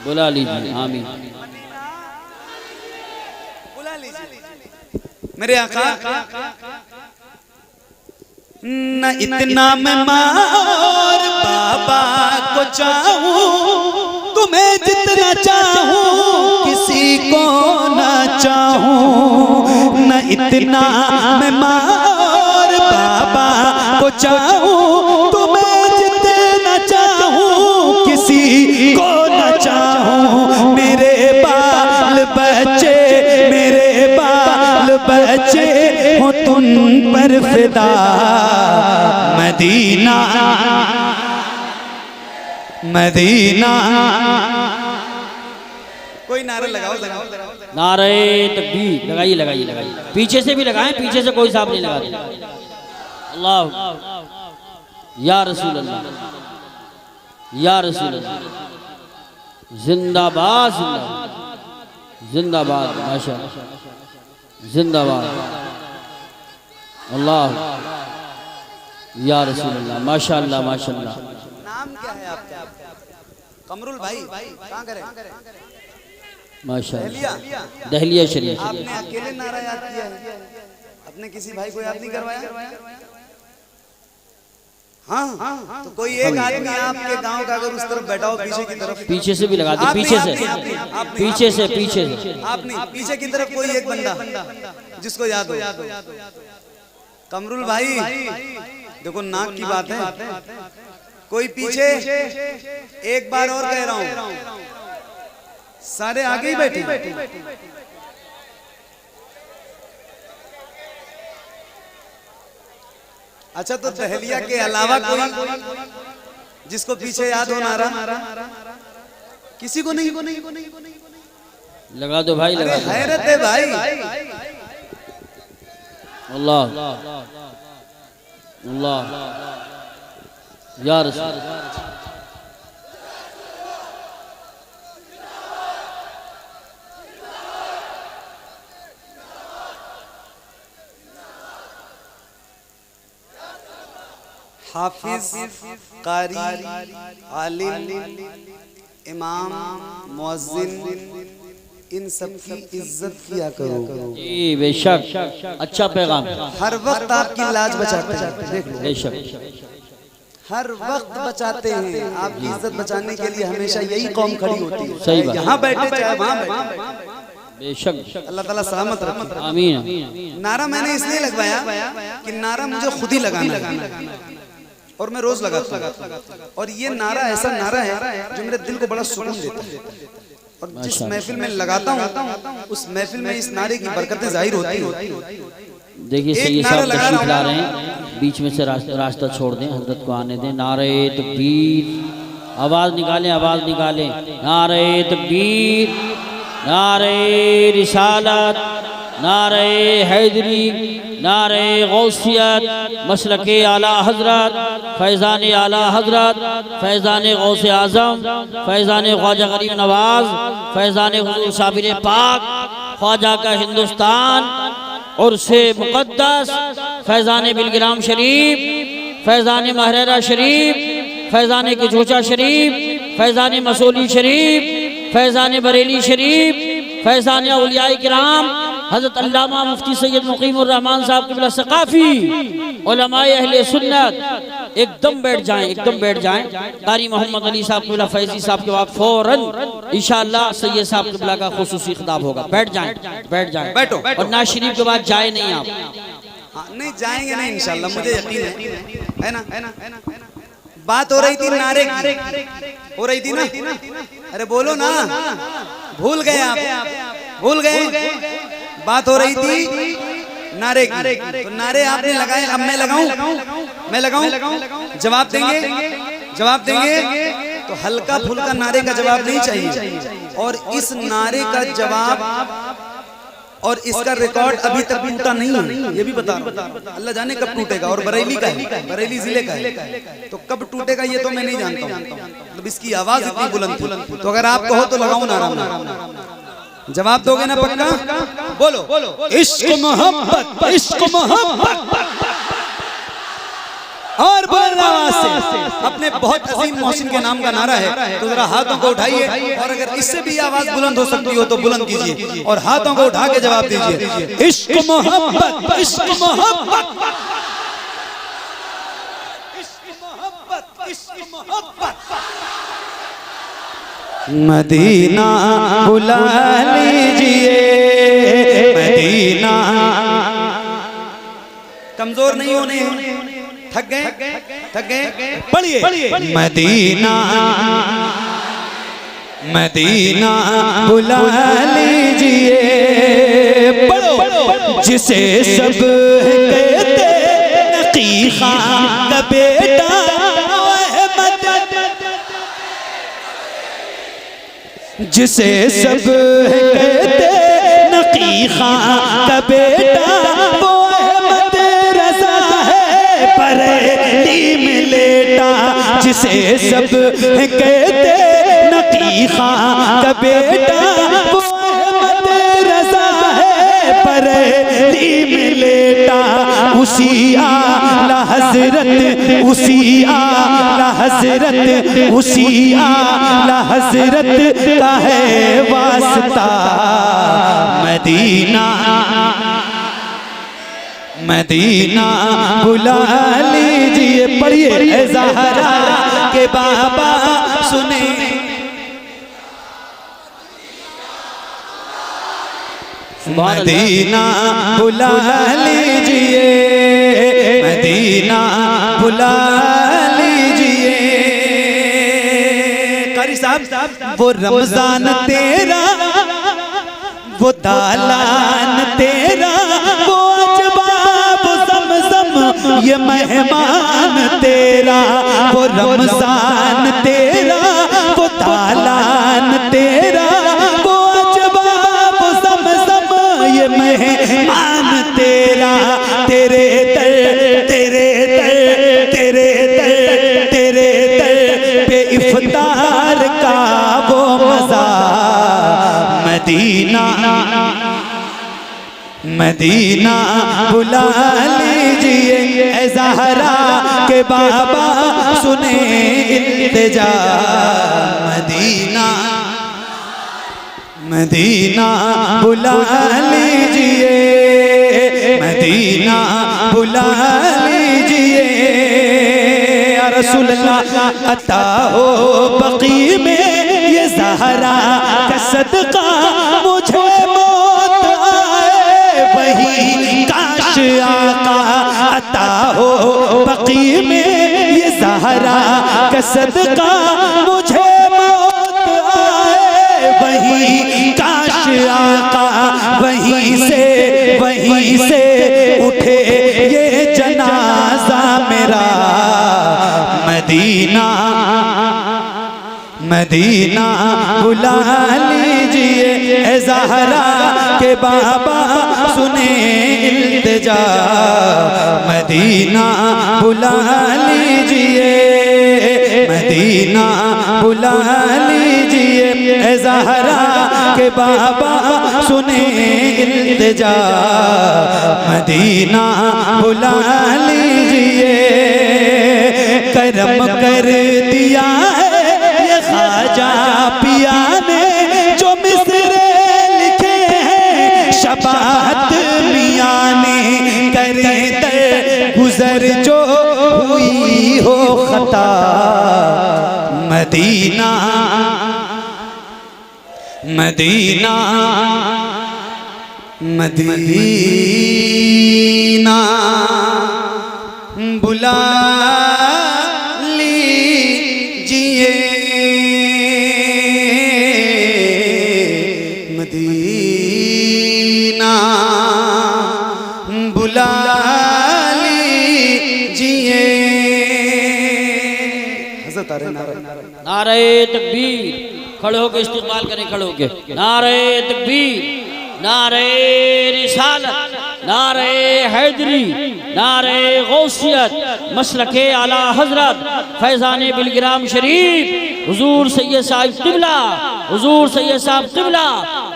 बुला लीजिए, आमीन। बुला लीजिए मेरे आका। न इतना मैं माँ और बाबा को चाहूं, तुम्हें जितना चाहूं किसी को न चाहूं। न इतना मैं माँ और बाबा को चाहूं, तुम्हें जितना चाहूं किसी को न चाहूं। मेरे बाल बच्चे, मेरे बाल बच्चे हो तुम पर फिदा। Medina Medina. कोई नारा लगाओ, नारे तकबीर लगाइए, लगाइए, लगाइए। पीछे से भी लगाएं, पीछे से कोई साहब नहीं लगाते। अल्लाह या रसूल अल्लाह, या रसूल अल्लाह। जिंदाबाद, जिंदाबाद, जिंदाबाद, माशाअल्लाह, जिंदाबाद। अल्लाह या रसूल अल्लाह, माशाअल्लाह, माशाअल्लाह। नाम क्या है आपका? कमरुल भाई कहाँ करे? माशाअल्लाह, दहलिया शरीफ। आपने अकेले नारा याद किया है, अपने किसी भाई को याद नहीं करवाया? हाँ, तो कोई एक आदमी आपके गांव का अगर उस तरफ बैठा हो, पीछे की तरफ, पीछे से भी लगा दे, पीछे से, पीछे से, पीछे से। आपने पीछे की तरफ कोई एक बंदा जिसको याद हो। कमरुल भाई देखो, नाक की बात है। कोई पीछे, एक बार और कह रहा हूं, सारे आगे ही बैठे। अच्छा, तो दहलिया के अलावा कोई जिसको पीछे याद हो नारा? किसी को नहीं? लगा दो भाई, लगा दो। हैरत है भाई। अल्लाह अल्लाह या रसूल। हाफिज, कारी, आलिम, इमाम, मुअज्जिन, इन सब की इज्जत किया करो। जी बेशक, अच्छा पैगाम। हर वक्त आपकी लाज बचाते हैं, देख लो, बेशक, हर वक्त बचाते हैं। आपकी इज्जत बचाने के लिए हमेशा यही कौम खड़ी होती है। सही बात। यहाँ बैठे चाहे वहाँ बैठे, बेशक। अल्लाह ताला सलामत रखे। आमीन। नारा मैंने इसलिए लगवाया कि नारा मुझे खुद ही लगाना है और मैं रोज लगाता हूँ। और ये नारा ऐसा नारा है जो मेरे दिल को बड़ा सुकून देता है। और जिस महफिल में लगाता हूँ उस महफिल में इस नारे की बरकतें जाहिर होती हैं। देखिए सैयद साहब तशरीफ ला रहे हैं, बीच में से रास्ता छोड़ दें, हजरत को आने दें। नारे तकबीर, आवाज निकालें, आवाज निकालें। नारे तकबीर, नारे रिसालत, नारे हैदरी, नारे गौसियत, मसलके आला हजरत, फैज़ान आला हजरत, फैज़ान गौस आज़म, फैज़ान ख्वाजा गरीब नवाज, फैज़ान हुजूर साबिर पाक, ख्वाजा का हिंदुस्तान और से मुक़द्दस, फैज़ान बिलग्राम शरीफ, फैज़ान महरेरा शरीफ, फैज़ान किचोचा शरीफ, फैज़ान मसूली शरीफ, फैज़ान बरेली शरीफ, फैज़ान औलिया किराम, हज़रत अल्लामा मुफ्ती सैयद मुक़ीमुर रहमान साहब क़िबला सक़ाफ़ी, उलमाए अहले सुन्नत। एकदम बैठ जाएं, एकदम बैठ जाएं। कारी मोहम्मद अली साहब क़िबला फैज़ी साहब के बाद फौरन इंशाअल्लाह सैयद साहब क़िबला का खुसूसी खिताब होगा। बैठ जाएं, बैठ जाएं, बैठो। और नाज़ शरीफ के बाद जाए नहीं आप। नहीं जाएंगे नहीं इंशाअल्लाह, मुझे यकीन है ना। बात हो रही थी नारे की, हो रही थी ना। अरे बोलो ना, भूल गए आप। भूल गए? बात हो रही थी नारे की, तो नारे आपने लगाए, अब मैं लगाऊं? मैं लगाऊं? जवाब देंगे? जवाब देंगे? तो हल्का फुल्का नारे का जवाब नहीं चाहिए, और इस नारे का जवाब और इसका रिकॉर्ड अभी तक टूटा नहीं है, ये भी बता रहा हूं। अल्लाह जाने कब टूटेगा, और बरेली का है, बरेली जिले का है, तो कब टूटेगा ये तो मैं नहीं जानता हूं। मतलब इसकी आवाज इतनी बुलंद थी, तो अगर आप कहो तो लगाऊं नारा? जवाब दोगे ना पक्का? बोलो। इश्क मोहब्बत, इश्क मोहब्बत, और बुलंद आवाज से अपने बहुत अजीम मोहसिन के नाम का नारा है, तो जरा हाथों को उठाइए, और अगर इससे भी आवाज बुलंद हो सकती हो तो बुलंद कीजिए, और हाथों को उठा के जवाब दीजिए। इश्क मोहब्बत, इश्क मोहब्बत, इश्क मोहब्बत, इश्क मोहब्बत, मदीना बुला लीजिए, मदीना। कमजोर नहीं होने, थक गए? थक गए? पढ़िए। मदीना, मदीना बुला लीजिए, पढ़ो। जिसे सब कहते नकी खां का बेटा, जिसे सब कहते नकी खां का बेटा, वो अहमद रज़ा है बरेली में लेटा। जिसे सब कहते नकी खां का बेटा, वो अहमद रज़ा है बरेली में लेटा। उसी आला हज़रत, उसी आला हज़रत, उसी आला हज़रत का है वास्ता। मदीना, मदीना बुला लीजिए, पढ़िए। ज़हरा के बाबा सुने, मदीना बुला लीजिए, मदीना बुला लीजिए। कारी साहब, वो रमजान तेरा, वो दालान तेरा, वो अजबा, वो ज़मज़म, ये मेहमान तेरा। वो रमजान तेरा, वो दालान तेरा, वो अजबा, वो ज़मज़म, ये मेहमान तेरा। तेरे दर, तेरे दर, तेरे दर, तेरे दर पे इफ्तार का वो मज़ा। मदीना, मदीना बुला लीजिए। ऐ ज़हरा के बाबा सुने इल्तिजा। मदीना, मदीना बुला लीजिए, मदीना बुला लीजिए। या रसूल अल्लाह, अता हो बक़ी में ये ज़हरा का सदका, मुझे मौत आए वही काश आका। अता हो बक़ी में ये ज़हरा का सदका, मुझे मौत आए वही काश आका। वहीं से उठे ये जनाजा मेरा। मदीना, मदीना बुला लीजिए। ऐ ज़हरा के बाबा सुने इल्तिजा। मदीना बुला लीजिए, मदीना बुला लीजिए। ऐ ज़हरा के बाबा सुने इल्तिजा। मदीना बुला लीजिए। करम कर दिया है ख्वाजा पिया ने, जो मिसरे लिखे हैं शबाहत मियाँ ने। करे दर गुजर जो हुई हो खता। मदीना, मदीना, मदीना बुला लीजिए, मदीना बता रहे नारे नारे तकबीर, खड़े होके इस्तेमाल करें, खड़े होके नारे तकबीर, नारे रिसालत, नारे हैदरी, नारे गौसियत, मसलके आला हजरत फैजान बिलग्राम शरीफ हुजूर सैयद साहब क़िबला, हुजूर सैयद साहब क़िबला,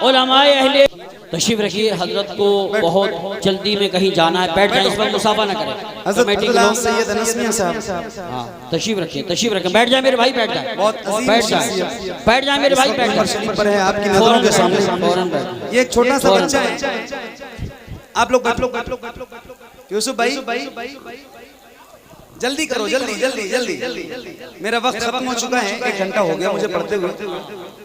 उलमाए अहले तशरीफ रखिए। हजरत को बहुत जल्दी में कहीं जाना है, बैठ जाए, इस पर मुसाफा ना करें। कमेटी के लोग सैयद अनस मियां साहब, हाँ तशरीफ रखिए, तशरीफ रखें, बैठ जाए मेरे भाई, बैठ जाए, बहुत बैठ जाए, बैठ जाए मेरे भाई, बैठ जाए, पर है आपकी नजरों के सामने। फौरन बैठ। ये एक छोटा सा बच्चा है, आप लोग यूसुफ भाई जल्दी करो, जल्दी जल्दी जल्दी, मेरा वक्त खत्म हो चुका है, 1 घंटा हो गया मुझे पढ़ते हुए,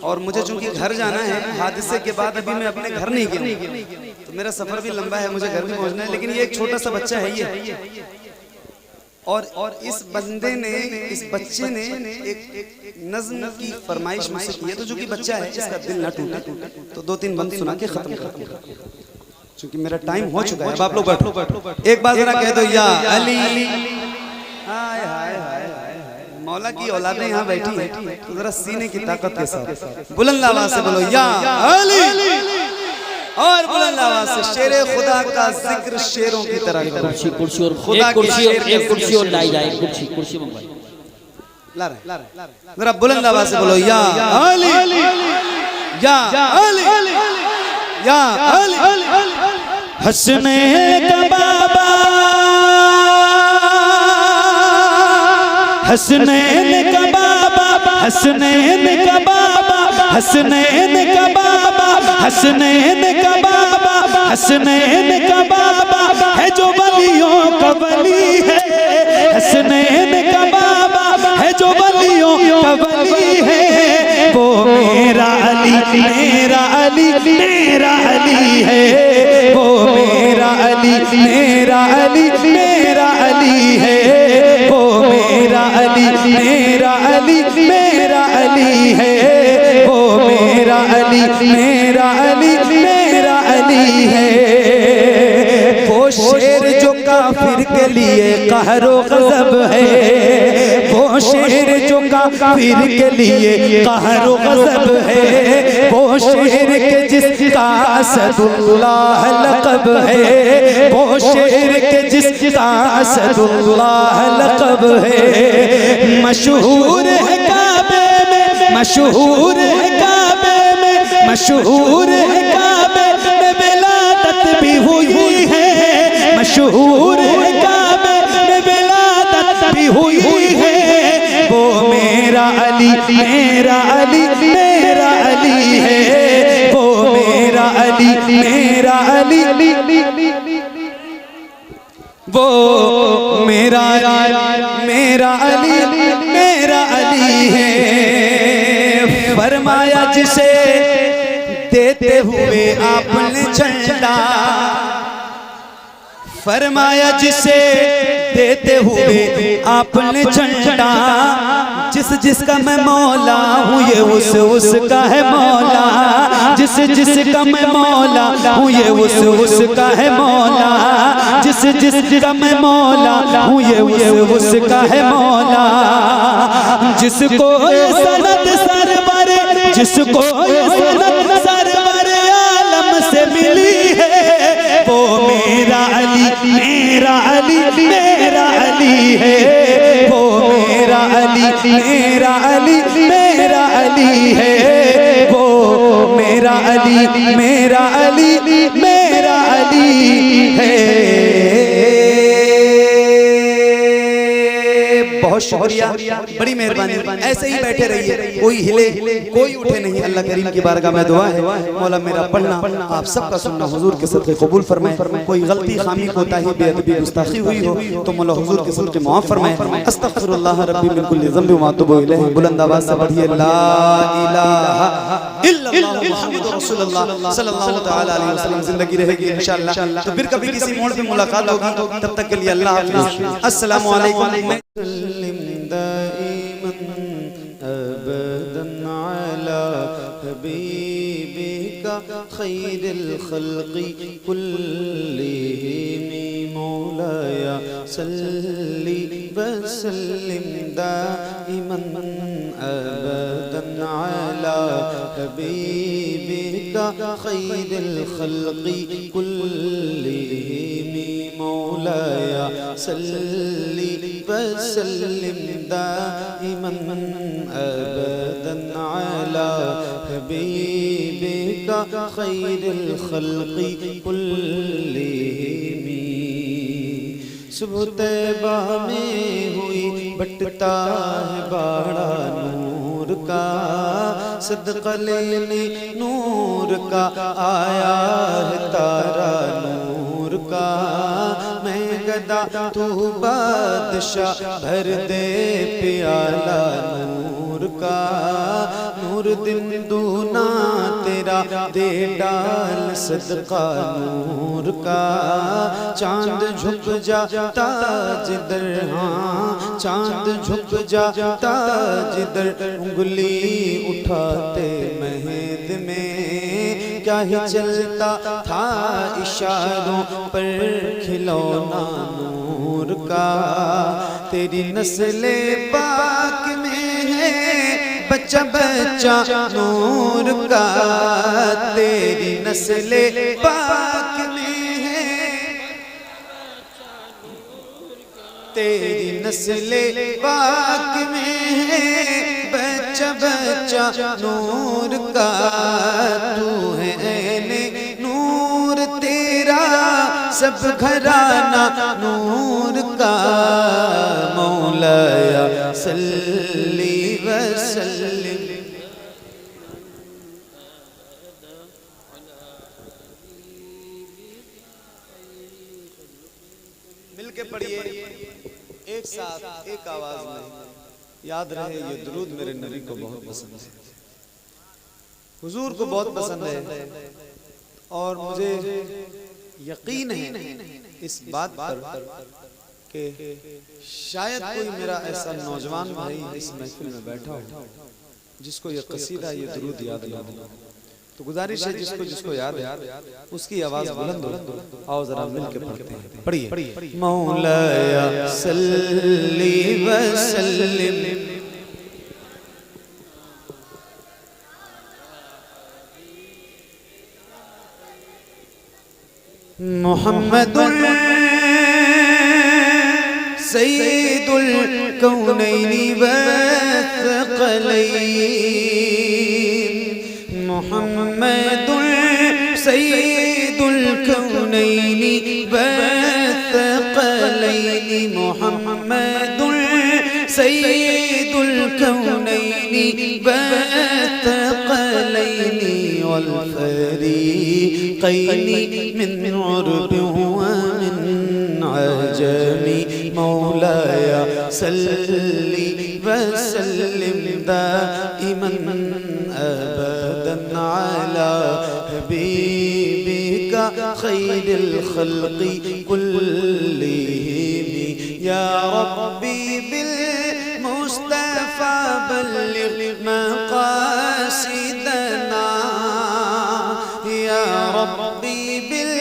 और मुझे चूंकि घर जाना है, हादसे के बाद अभी मैं अपने घर नहीं गया, तो मेरा सफर भी लंबा है, मुझे घर भी पहुंचना है। लेकिन ये एक छोटा सा बच्चा है ये, और इस बंदे ने, इस बच्चे ने एक नज्म की फरमाइश मुझसे की है, तो जो कि बच्चा है इसका दिल ना टूटे, तो 2-3 बंद सुना के खत्म कर, क्योंकि मेरा टाइम हो चुका है। अब आप लोग बैठो, एक बार जरा कह दो या अली। हाय हाय हाय हाय, मौला की औलादें यहाँ बैठी है, तो जरा सीने की ताकत के साथ बुलंद आवाज से बोलो या अली, और बुलंद आवाज से शेरे खुदा का जिक्र शेरों की तरह करो। कुर्सी और खुदा एक कुर्सी, एक कुर्सी और लाई जाए, कुर्सी मंगवाई, ला रहे, जरा बुलंद आवाज से बोलो या अली, या अली, या अली। हसनैन का बाबा, हसनैन का बाबा, हसनैन का बाबा, हसनैन का बाबा, हसनैन का बाबा, हसनैन का बाबा है जो वलियों का वली है, हसनैन का बाबा है जो वलियों का वली है, वो मेरा अली, मेरा अली, मेरा अली है, वो मेरा अली, मेरा अली, मेरा अली है, वो मेरा अली, मेरा अली, मेरा अली है, वो मेरा अली, मेरा अली, मेरा अली है। वो शेर जो काफिर के लिए कहरो गज़ब है, वो शेर जो काफिर के लिए कहरो गज़ब है, वो शेर के जिसका असदुल्लाह लक़ब है, वो शेर के जिसका असदुल्लाह लक़ब है। मशहूर है काबे में, मशहूर है काबे में, मशहूर है काबे में विलादत भी हुई है, मशहूर है काबे में विलादत भी हुई है, वो मेरा अली, मेरा अली, मेरा अली है, वो मेरा अली, मेरा अली, वो मेरा मेरा अली, मेरा अली है। फरमाया जिसे देते हुए आपने झंडा, फरमाया जिसे देते हुए आपने झंडा, जिसका मैं मौला हूँ ये उसका है मौला, जिसका मैं मौला हूँ ये उसका है मौला, जिसका मैं मौला हूँ ये उसका है मौला। जिसको सनद सरवर, जिसको सनद सरवर आलम से मिली है, वो मेरा अली, मेरा अली, मेरा अली है, वो मेरा अली, मेरा अली, मेरा अली है, वो मेरा अली, मेरा अली, मेरा अली है। बहुत शुक्रिया, बड़ी मेहरबानी, ऐसे ही बैठे रहिए, कोई हिले कोई उठे नहीं। अल्लाह करीम की बारगाह में दुआ है, मौला मेरा पढ़ना आप सबका सुनना हुजूर के सदक़े कबूल फरमाए। कोई गलती खामी कोताही बेअदबी गुस्ताखी हुई हो तो मौला हुजूर के सदक़े माफ़ फरमाए। अस्तग़फिरुल्लाह रब्बी मिन कुल्लि ज़ंबि व अतूबु इलैहि। बुलंद आवाज़ से पढ़िए ला इलाहा इल्लल्लाह मुहम्मदुर रसूलुल्लाह सल्लल्लाहु तआला अलैहि वसल्लम। जिंदगी रहेगी इंशाअल्लाह, तो फिर कभी किसी मोड़ पे मुलाकात होगी, तब तक के लिए अल्लाह हाफ़िज़, अस्सलामु अलैकुम। खैरिल खल्क़ि कुल्लिहिम मौलाया सल्ली व सल्लिम दा दाइमन अबदन अला हबीबिका खैरिल खल्क़ि कुल्लिहिम मौलाया सल्ली वसल्लिम दाइमन अबदन अला हबीबिका खैरिल खल्क़ि कुल्लिहिम। सुबह तैबा में हुई बटता है बाड़ा नूर का, सदका लेने नूर का आया है तारा नूर का। मैं गदा तू बादशाह भर दे प्याला नूर का। नूर दिन दूना तेरा दे डाल सदका नूर का। चांद झुक जाता जिधर, हाँ चांद झुक जाता जिधर, उंगली उठाते महद में क्या ही चलता था इशारों पर खिलौना नूर का। तेरी नस्ले पाक में है बच्चा बच्चा नूर का। तेरी नस्ले पाक में है, तेरी नस्ले पाक में है बच्चा बच्चा नूर का। तू है ऐने नूर तेरा सब घराना नूर का। मौलाया सल्ली वसल्लिम। मिलके पढ़िए एक साथ एक आवाज में। याद रहे ये दुरूद मेरे नबी को बहुत पसंद है, हुजूर को बहुत पसंद है। और मुझे यकीन है इस बात पर कि शायद कोई मेरा ऐसा नौजवान भाई इस महफिल में बैठा हो जिसको ये कसीदा ये दुरूद याद ना हो। तो गुजारिश है जिसको जिसको याद है उसकी आवाज बुलंद हो। आओ जरा मिलके पढ़ते हैं, पढ़िए। मौलाया सल्ली वसल्लिम मुहम्मदुल सय्यिदुल कौनैनि वस्सक़लैन। मुहम्मदुल सय्यिदुल कौनैनि वस्सक़लैन। मुहम्मदुल सय्यिदुल कौनैनि वस्सक़लैन वल फ़रीक़ैनि मिन उर्ब व मिन अजमी। मौलाया सल्ली वसल्लिम दाइमन अबदन अला हबीबिका खैरिल खल्क़ि कुल्लिहिम। या रब्बी बिल मुस्तफ़ा बल्लिग़ मक़ासिदना। या रब्बी बिल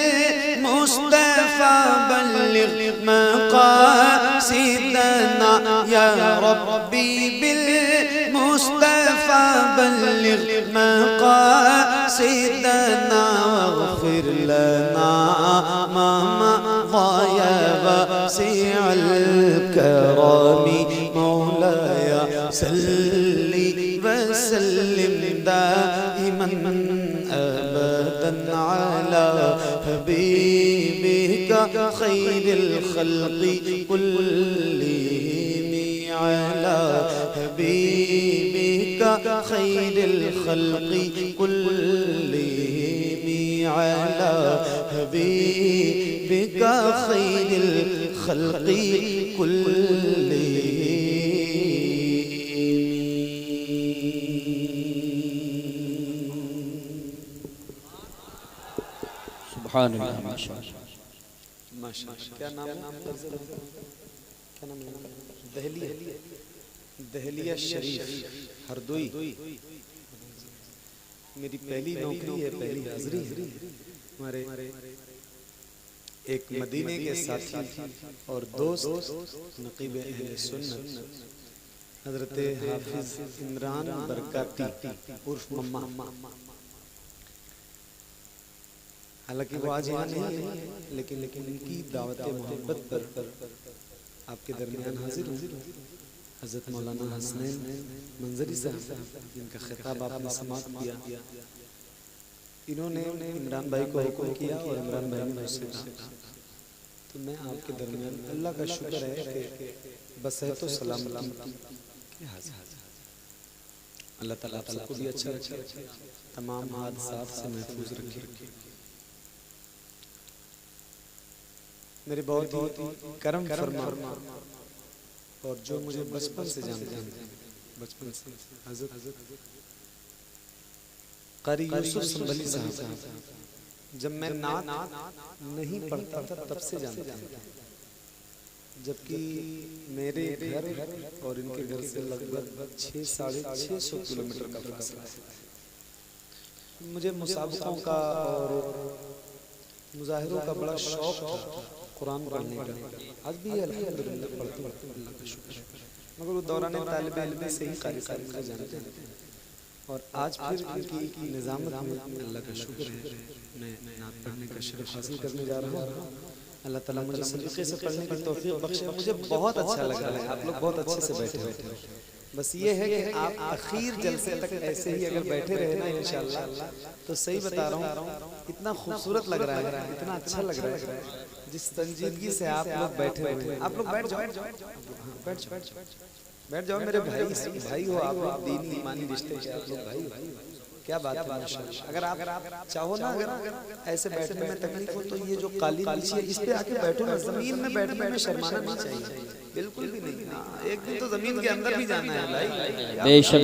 मुस्तफ़ा बल्लिग़ मक़ासिदना। या रब्बी बिल मुस्तफ़ा बल्लिग़ मक़ासिदना। वग़फ़िर लना मा मज़ा वासिअल करमी। मौलाया सल्ली वसल्लिम दाइमन अबदन अला हबीबिका खैरिल खल्क़ि कुल्लिहिम। अला हबीबिका खैरिल खल्क़ि कुल्लिहिम। अला हबीबिका खैरिल खल्क़ि कुल्लिहिम। सुभानअल्लाह माशाअल्लाह। क्या नाम है? क्या नाम है? दहलिया शरीफ हरदोई। मेरी पहली नौकरी है, पहली हाजिरी है। हमारे एक मदीने के साथी और दोस्त नकीब अहले सुन्नत हजरत हाफिज इमरान बरकाती उर्फ मम्मा। हालांकि वो आज यहाँ नहीं है, लेकिन उनकी दावत मोहब्बत पर आपके दरमियान हाजिर हूँ। हजरत मौलाना हसनैन मंजरी साहब, जिनका खिताब आपने समाप्त किया, इन्होंने इमरान भाई को हुक्म किया और इमरान भाई ने मुझसे कहा, तो मैं आपके दरमियान अल्लाह का शुक्र है कि बस है तो सलामती के हाजिर। अल्लाह ताला आप सबको भी अच्छा रखे, तमाम हादसात से महफूज रखे। मेरे बहुत ही करम फरमा और जो मुझे बचपन से जानते हैं, बचपन से हजरत कारी यूसुफ संभली साहब, जब मैं नात नहीं पढ़ता था तब से जानते हैं, जबकि मेरे घर और इनके घर से लगभग 600-650 किलोमीटर का फासला है। मुझे मुसाबकों का और मुजाहिरों का बड़ा शौक था, कुरान पढ़ने का। आज भी अल्हम्दुलिल्लाह पढ़ते हैं, अल्लाह का शुक्र है। मगर वो दौरान तालिब इल्म से ही कारी साहब को जानते हैं, और आज फिर इनकी निज़ामत में अल्लाह का शुक्र है मैं नात पढ़ने का शरफ हासिल करने जा रहा हूँ। अल्लाह ताला मुझे सलीके से पढ़ने की तौफीक बख्शे। मुझे बहुत अच्छा लग रहा है, आप लोग बहुत अच्छे से बैठे हो। बस ये है कि आप आखिर जलसे तक ऐसे ही अगर बैठे रहे ना इंशाअल्लाह, तो सही बता रहा हूँ, इतना खूबसूरत लग रहा है, इतना अच्छा लग रहा है, जिस संजीदगी से आप लोग बैठे हुए हैं। आप लोग बैठ जाओ, बैठ जाओ मेरे भाई हो आप लोग, दीनी ईमानी रिश्ते के आप लोग भाई हो, क्या बात है माशाअल्लाह। अगर आप चाहो ना, अगर ऐसे बैठने में तकलीफ हो तो ये जो कालीन बिछी है इस पे आके बैठो ना। जमीन में बैठने में शर्माना नहीं चाहिए, बिल्कुल भी नहीं। एक दिन तो जमीन के अंदर भी जाना है भाई। बेशक,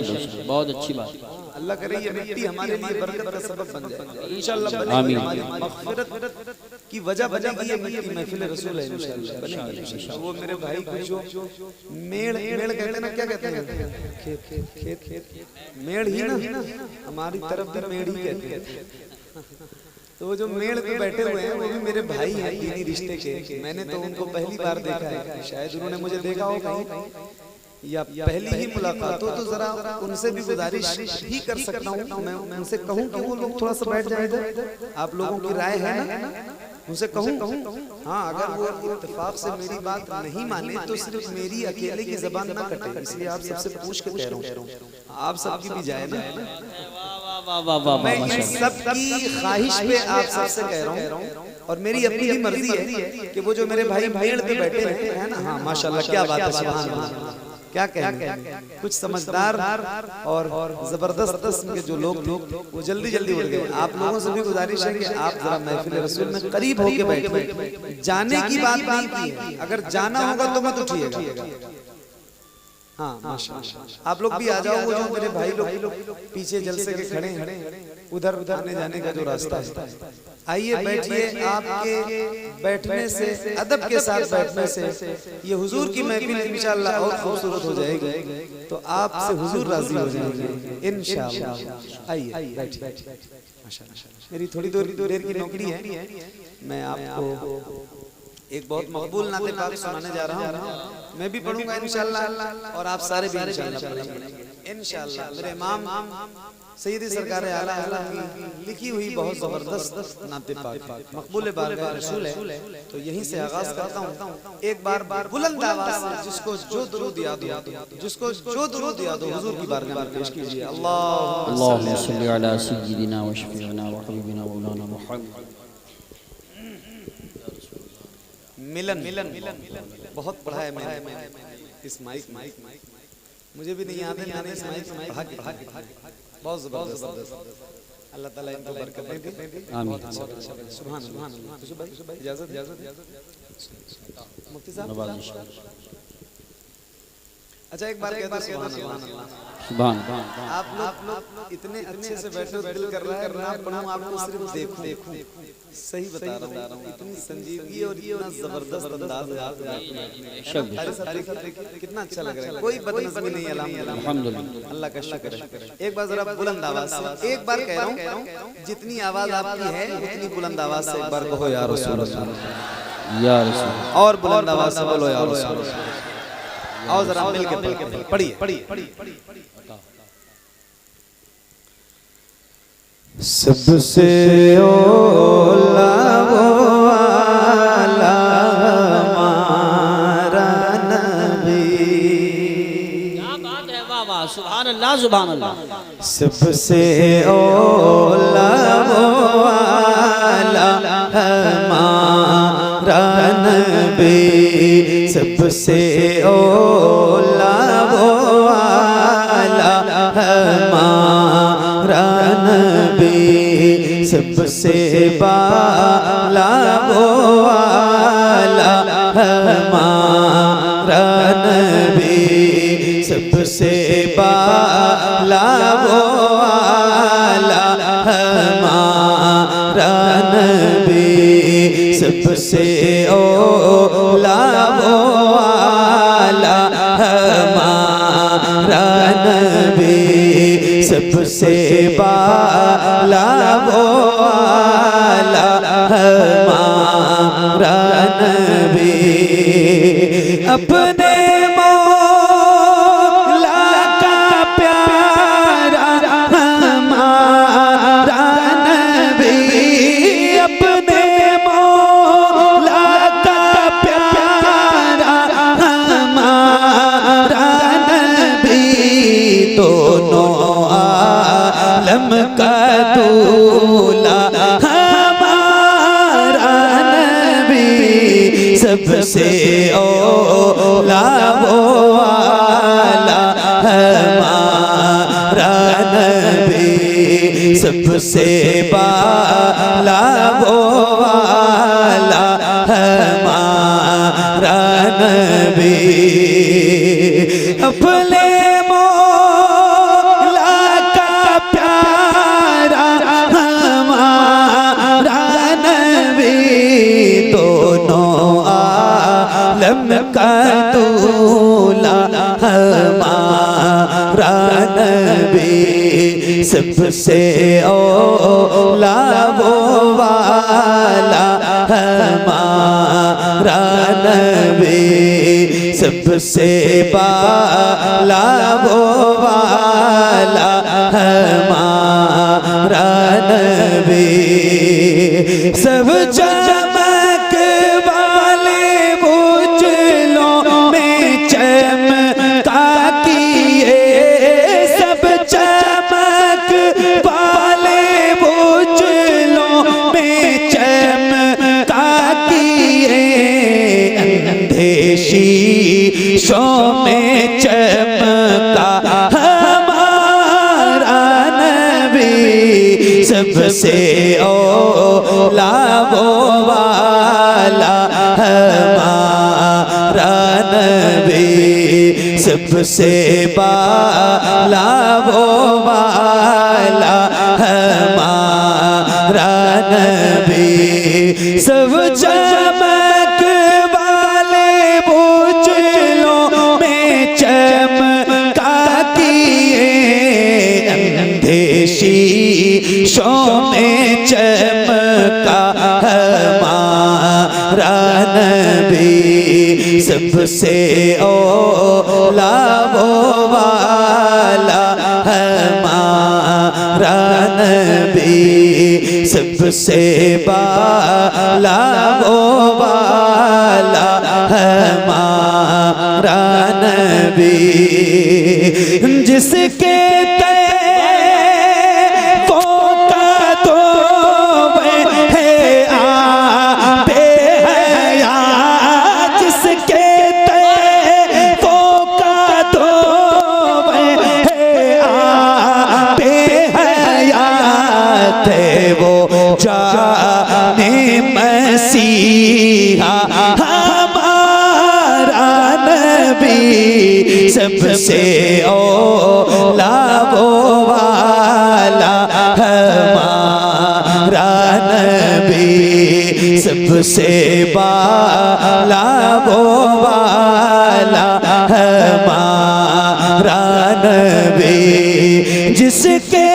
बहुत अच्छी बात। अल्लाह करे ये मिट्टी हमारे लिए बरकत का सबब बन जाए इंशाअल्लाह। आमीन। हमारी मग़फ़िरत की वजह बनेगी ये मिट्टी, महफिल रसूल है इंशाअल्लाह बनेगी। वो मेरे भाई को जो मेड़ कहते हैं ना, क्या कहते हैं, खेत मेड़ ही ना, हमारी तरफ भी मेड़ ही कहते हैं। तो वो जो मेड़ पे बैठे हुए हैं वो भी मेरे भाई हैं दीनी रिश्ते के। मैंने तो उनको पहली बार देखा है, शायद उन्होंने मुझे देखा हो कहीं या पहली ही मुलाकात हो, तो जरा उनसे भी गुजारिश ही कर सकता हूँ, मैं उनसे कहूँ कि वो लोग थोड़ा सा बैठ जाए इधर। आप लोगों की राय है ना, उनसे कहूँ। हाँ, अगर वो इत्तेफाक से मेरी बात नहीं माने तो सिर्फ मेरी अकेले की जबान ना कटे, इसलिए आप सबसे पूछ के कह रहा हूँ, आप सबकी भी जाए ना। मैं इन सबकी ख्वाहिश पे आप सबसे कह रहा हूँ, और मेरी अपनी भी मर्जी है कि वो जो मेरे भाई मेड़ पे बैठे हैं ना, हाँ माशाल्लाह क्या बात है, सुभान अल्लाह, क्या कहने। कुछ समझदार और जबरदस्त किस्म के जो लोग वो जल्दी उठ गए। आप लोगों से भी गुजारिश है कि आप जरा महफिल रसूल में करीब होके बैठे। जाने की बात नहीं की है, अगर जाना होगा तो मत उठिएगा। हाँ माशाअल्लाह, आप लोग भी आ जाओ। वो जो मेरे भाई लोग पीछे जलसे के खड़े हैं, उधर आने जाने का जो रास्ता है, आइए बैठिए। आपके बैठने से, अदब के साथ बैठने से ये हुजूर की महफिल इंशाअल्लाह और खूबसूरत हो जाएगी, तो आपसे हुजूर राजी हो जाएंगे इंशाअल्लाह। आइए बैठिए माशाअल्लाह। मेरी थोड़ी देर की नौकरी है, मैं आपको एक बहुत मकबूल नाते पाक सुनाने जा रहा हूँ। मैं भी पढ़ूंगा इंशाअल्लाह, और आप सारे भी इंशाअल्लाह पढ़ेंगे इंशाअल्लाह। मेरे इमाम सैयदी सरकार आला हज़रत की लिखी हुई बहुत जबरदस्त नाते पाक मकबूल बारगाह रसूल है, तो यहीं से आगाज करता हूँ। एक बार बुलंद आवाज से जिसको जो दुरूद याद हो हुजूर की बारगाह में पेश कीजिए। अल्लाहुम्मा सल्ली अला सय्यिदिना व शफीइना व हबीबिना मौलाना मुहम्मद। मिलन बहुत पढ़ा है मैंने इस माइक, मुझे भी नहीं याद है मैंने इस माइक बहुत जबरदस्त। अल्लाह ताला इनको बरकत दे, आमीन। सुभान अल्लाह। इजाजत मुफ्ती साहब। अच्छा एक बार कहते सुभान अल्लाह। सुभान आप लोग इतने अच्छे से बैठे हो, दिल कर रहा है ना पढ़ूं, आपको सिर्फ देखूं। सही बता रहा हूँ, इतनी संजीदगी और इतना जबरदस्त अंदाज है आप कितना अच्छा लग रहा है, कोई बदनज़मी नहीं है अल्हम्दुलिल्लाह, अल्लाह का शुक्र है। एक बार जरा बुलंद आवाज से, एक बार कह रहा हूँ, जितनी आवाज आपकी है उतनी बुलंद आवाज से एक बार कहो या रसूल अल्लाह, या रसूल, और बुलंद आवाज से बोलो या रसूल। आओ जरा मिलके पढ़िए। सबसे ओला वो आला हमारा नबी। क्या बात है, वाह वाह, सुभान अल्लाह सुभान अल्लाह। सबसे ओला वो आला हमारा नबी। सबसे ओला वो आला हमारा नबी। सबसे बाला वो आला हमारा नबी। सबसे बाला वो आला हमारा नबी। सबसे ओला वो आला हमारा नबी। सबसे बाला वो आला हमारा नबी। अपने मौला का प्यारा हमारा नबी। अपने मौला का प्यारा हमारा नबी। दोनों आलम का दूल्हा हमारा नबी। सबसे ओला वो आला हमारा नबी। सबसे बाला वो आला हमारा नबी। अपने मौला का प्यारा हमारा नबी। दोनों आलम का दूल्हा हमारा नबी। सबसे ओला वो वाला हमारा नबी। सबसे बाला वो वाला हमारा नबी। सब चमक वाले उजलों में चमका किए। सब चमक वाले उजलों में चमका किए। शीशों में चमका हमारा नबी। सबसे ओला वो वाला हमारा नबी। सबसे बाला वो वाला हमारा नबी। सब चमक चमका किए। शीशों में चमका हमारा नबी। सबसे ओला वो वाला हमारा नबी। सबसे बाला वो वाला हमारा नबी। जिसके मसीहा हमारा नबी। सबसे ओला वो वाला हमारा नबी। सबसे बाला वो वाला हमारा नबी। जिसके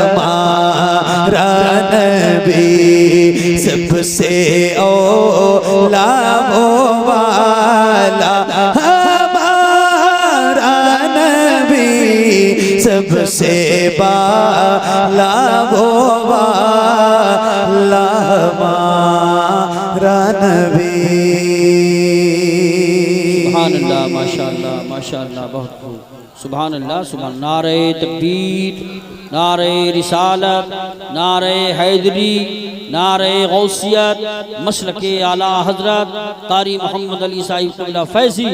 हमारा नबी सबसे औला वाला, हमारा नबी सबसे बाला वो वाला, हमारा नबी। सुभान अल्लाह, माशाअल्लाह माशाअल्लाह, बहुत खूब, सुभान अल्लाह सुभान। नारे तकबीर, नारे रिसालत, नारे हैदरी, नारे गौसियत, मसलके आला हजरत कारी मोहम्मद अली साहिब क़िबला फैज़ी,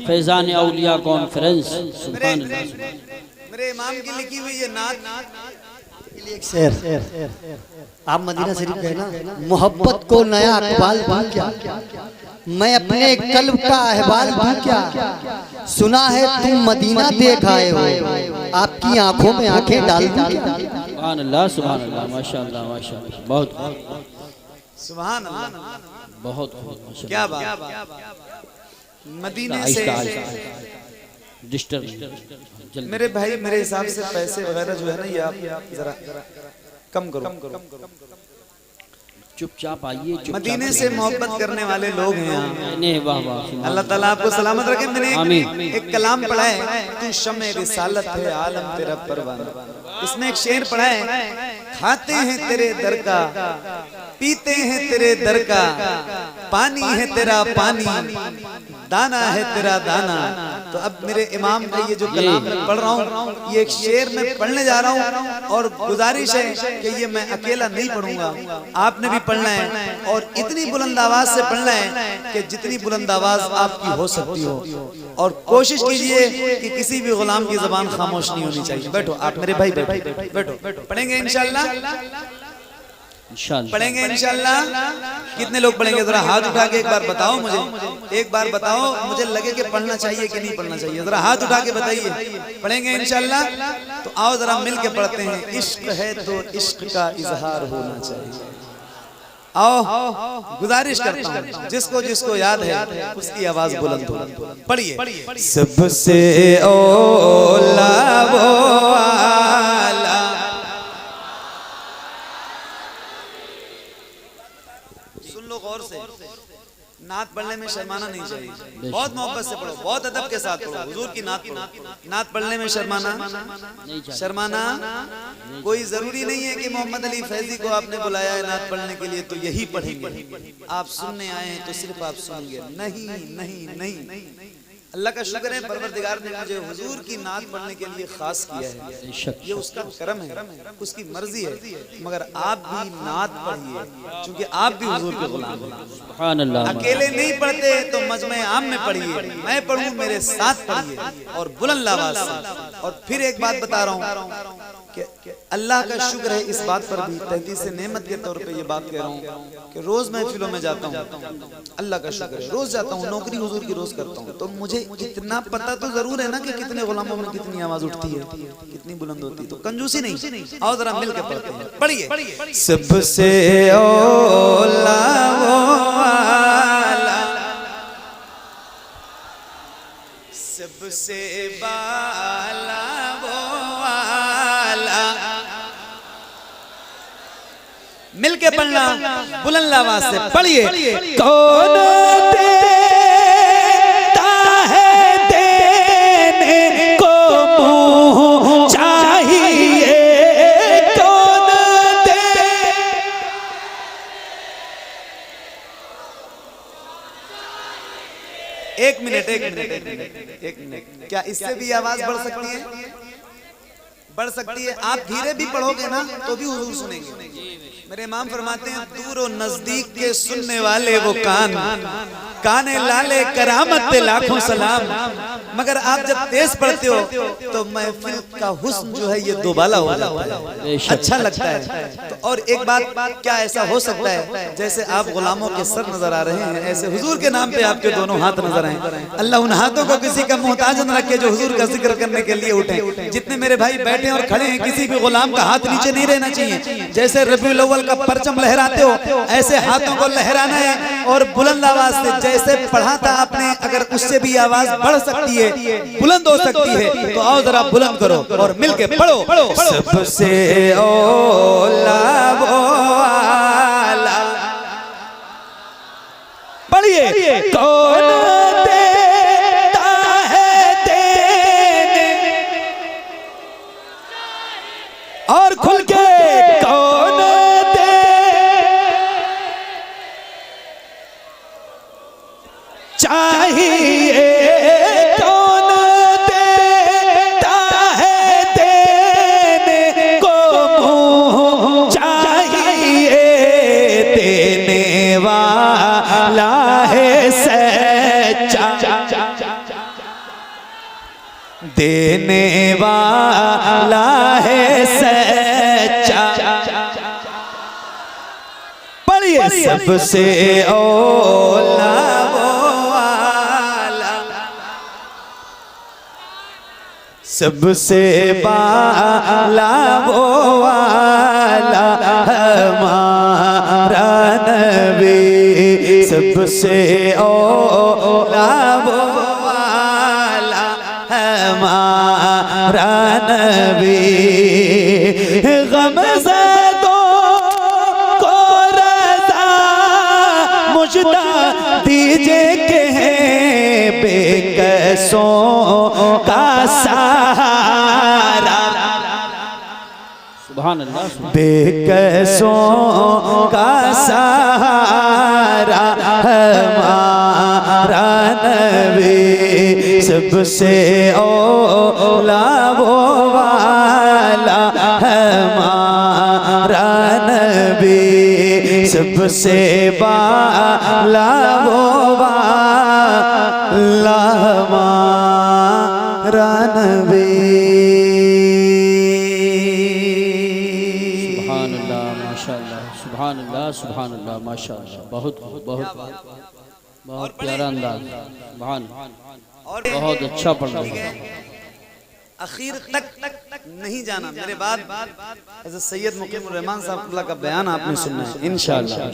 फैज़ान औलिया कॉन्फ्रेंस। सुभान अल्लाह। मेरे इमाम की लिखी हुई ये नात एक शेर, आप मदीना शरीफ गए ना, मोहब्बत को नया अकबाल दूं क्या, मैं अपने कल्ब का अहवाल दूं क्या, सुना है तुम मदीना देख आए हो, आपकी आंखों में आंखें डाल दूं क्या। सुभान अल्लाह माशाअल्लाह माशाअल्लाह, बहुत सुभान अल्लाह, बहुत क्या बात। मदीने से डिस्टर्ब मेरे भाई, मेरे हिसाब से पैसे वगैरह जो है ना, ये आप जरा कम करो। चुपचाप आइए। मदीने से मोहब्बत करने वाले लोग हैं यहाँ। वाह वाह, अल्लाह ताला आपको सलामत रखे। मैंने आमीन। एक कलाम पढ़ा है, तू शम्मे रिसालत है आलम तेरा परवाना। इसमें एक शेर पढ़ा है, खाते हैं तेरे दर का, पीते हैं तेरे दर का, पानी है तेरा पानी, दाना है तेरा दाना। तो अब मेरे इमाम का ये जो कलाम मैं पढ़ रहा हूँ, ये एक शेर में पढ़ने जा रहा हूँ, और गुजारिश है कि ये मैं अकेला नहीं पढ़ूंगा, आपने भी पढ़ना है, और इतनी बुलंद आवाज से पढ़ना है कि जितनी बुलंद आवाज आपकी हो सकती हो, और कोशिश कीजिए कि किसी भी गुलाम की जबान खामोश नहीं होनी चाहिए। बैठो आप मेरे भाई, बैठो बैठो, पढ़ेंगे इंशाल्लाह, पढ़ेंगे इंशाल्लाह। कितने लोग पढ़ेंगे, जरा हाथ उठा के एक बार बताओ मुझे, एक बार बताओ, मुझे लगे कि पढ़ना चाहिए कि नहीं पढ़ना चाहिए, जरा हाथ उठा के बताइए। पढ़ेंगे इंशाल्लाह, तो आओ जरा मिल के पढ़ते हैं। इश्क है तो इश्क का इजहार होना चाहिए। आओ, गुजारिश करता हूँ, जिसको जिसको याद है उसकी आवाज बुलंद हो। पढ़िए। सबसे औला वो वाला, सुन लो गौर से, नात पढ़ने में शर्माना नहीं चाहिए, बहुत मोहब्बत से पढ़ो, बहुत अदब के साथ पढ़ो। हुजूर की नात पढ़ो, नात पढ़ने में शर्माना कोई जरूरी नहीं है कि मोहम्मद अली फैजी को आपने बुलाया है नात पढ़ने के लिए तो यही पढ़ेंगे, आप सुनने आए हैं तो सिर्फ आप सुनेंगे। नहीं नहीं नहीं, अल्लाह का शुक्र है, परवरदिगार ने मुझे हुजूर की नात पढ़ने के लिए खास किया है, ये उसका करम है, उसकी मर्जी है। मगर आप भी नात पढ़िए, क्योंकि आप भी हुजूर के गुलाम हैं। सुभान अल्लाह। अकेले नहीं पढ़ते तो मजमे आम में पढ़िए, मैं पढ़ूं मेरे साथ पढ़िए, और बुलंद आवाज से। और फिर एक बात बता रहा हूँ कि अल्लाह का शुक्र है इस बात पर भी, तहदीस नेमत के तौर पे ये बात कह रहा हूँ कि रोज महफिलों में जाता हूँ, अल्लाह का शुक्र है, रोज जाता हूँ, नौकरी हुजूर की रोज करता हूँ, तो मुझे इतना पता तो जरूर है ना कि कितने गुलामों में कितनी आवाज उठती है, कितनी बुलंद होती है। तो कंजूसी नहीं, आओ जरा मिल के पढ़ते हैं। पढ़िए। सबसे औला वो वाला, सबसे बाला वो वाला, मिलके पढ़ना बुलंद आवाज से। पढ़िए। कौन देता है देने को मुँह चाहिए, कौन दे। एक मिनट, क्या इससे भी आवाज बढ़ सकती है? बढ़ सकती है। आप धीरे भी पढ़ोगे ना तो भी हुजूर सुनेंगे। मेरे इमाम फरमाते हैं, दूर और नजदीक के सुनने वाले वो कान, काने लाले करामत पे लाखों सलाम। मगर आप जब तेज पढ़ते हो तो महफिल का हुस्न जो है ये दोबाला हो जाता है, अच्छा लगता है। तो और एक बात, क्या ऐसा हो सकता है जैसे आप गुलामों के सर नजर आ रहे हैं, ऐसे हुजूर के नाम पे आपके दोनों हाथ नजर आए। अल्लाह उन हाथों को किसी का मोहताज न रखे जो हुजूर का जिक्र करने के लिए उठे। जितने मेरे भाई बैठे और खड़े हैं, किसी भी गुलाम का हाथ नीचे नहीं रहना चाहिए। जैसे रबीउल अव्वल का परचम लहराते हो ऐसे हाथों को लहराना है, और बुलंद आवाज से जैसे पढ़ा था आपने, अगर उससे भी आवाज बढ़ सकती है बुलंद हो सकती है। तो आओ जरा बुलंद करो और मिलके पढ़ो। सबसे औला वो आला, पढ़िए। कौन देता है देने, और खुल के कौन दे, चाहिए कौन देता है देने को मुँह, चाहिए देने वाला है सच्चा, देने वाला है सच्चा। पढ़िए। सबसे औला वो आला, सबसे बाला वो आला हमारा नबी, सबसे औला वो आला हमारा नबी। गमज़दों को रज़ा मुझदा दीजिए के हैं बेकसों का सहारा, सुभान अल्लाह, बेकसों का सहारा हमारा नबी, सबसे औला वो वाला हमारा नबी, सबसे बाला वो वाला हमारा नबी। सुभान अल्लाह, माशाअल्लाह, सुभान अल्लाह, सुभान अल्लाह, माशाअल्लाह। बहुत बहुत बहुत प्यारा अंदाज, सुभान, बहुत अच्छा पढ़ रहे हैं। आखिर तक नहीं जाना, मेरे बाद सैयद मुकीमुर रहमान साहब का बयान आपने सुनना है इंशाअल्लाह।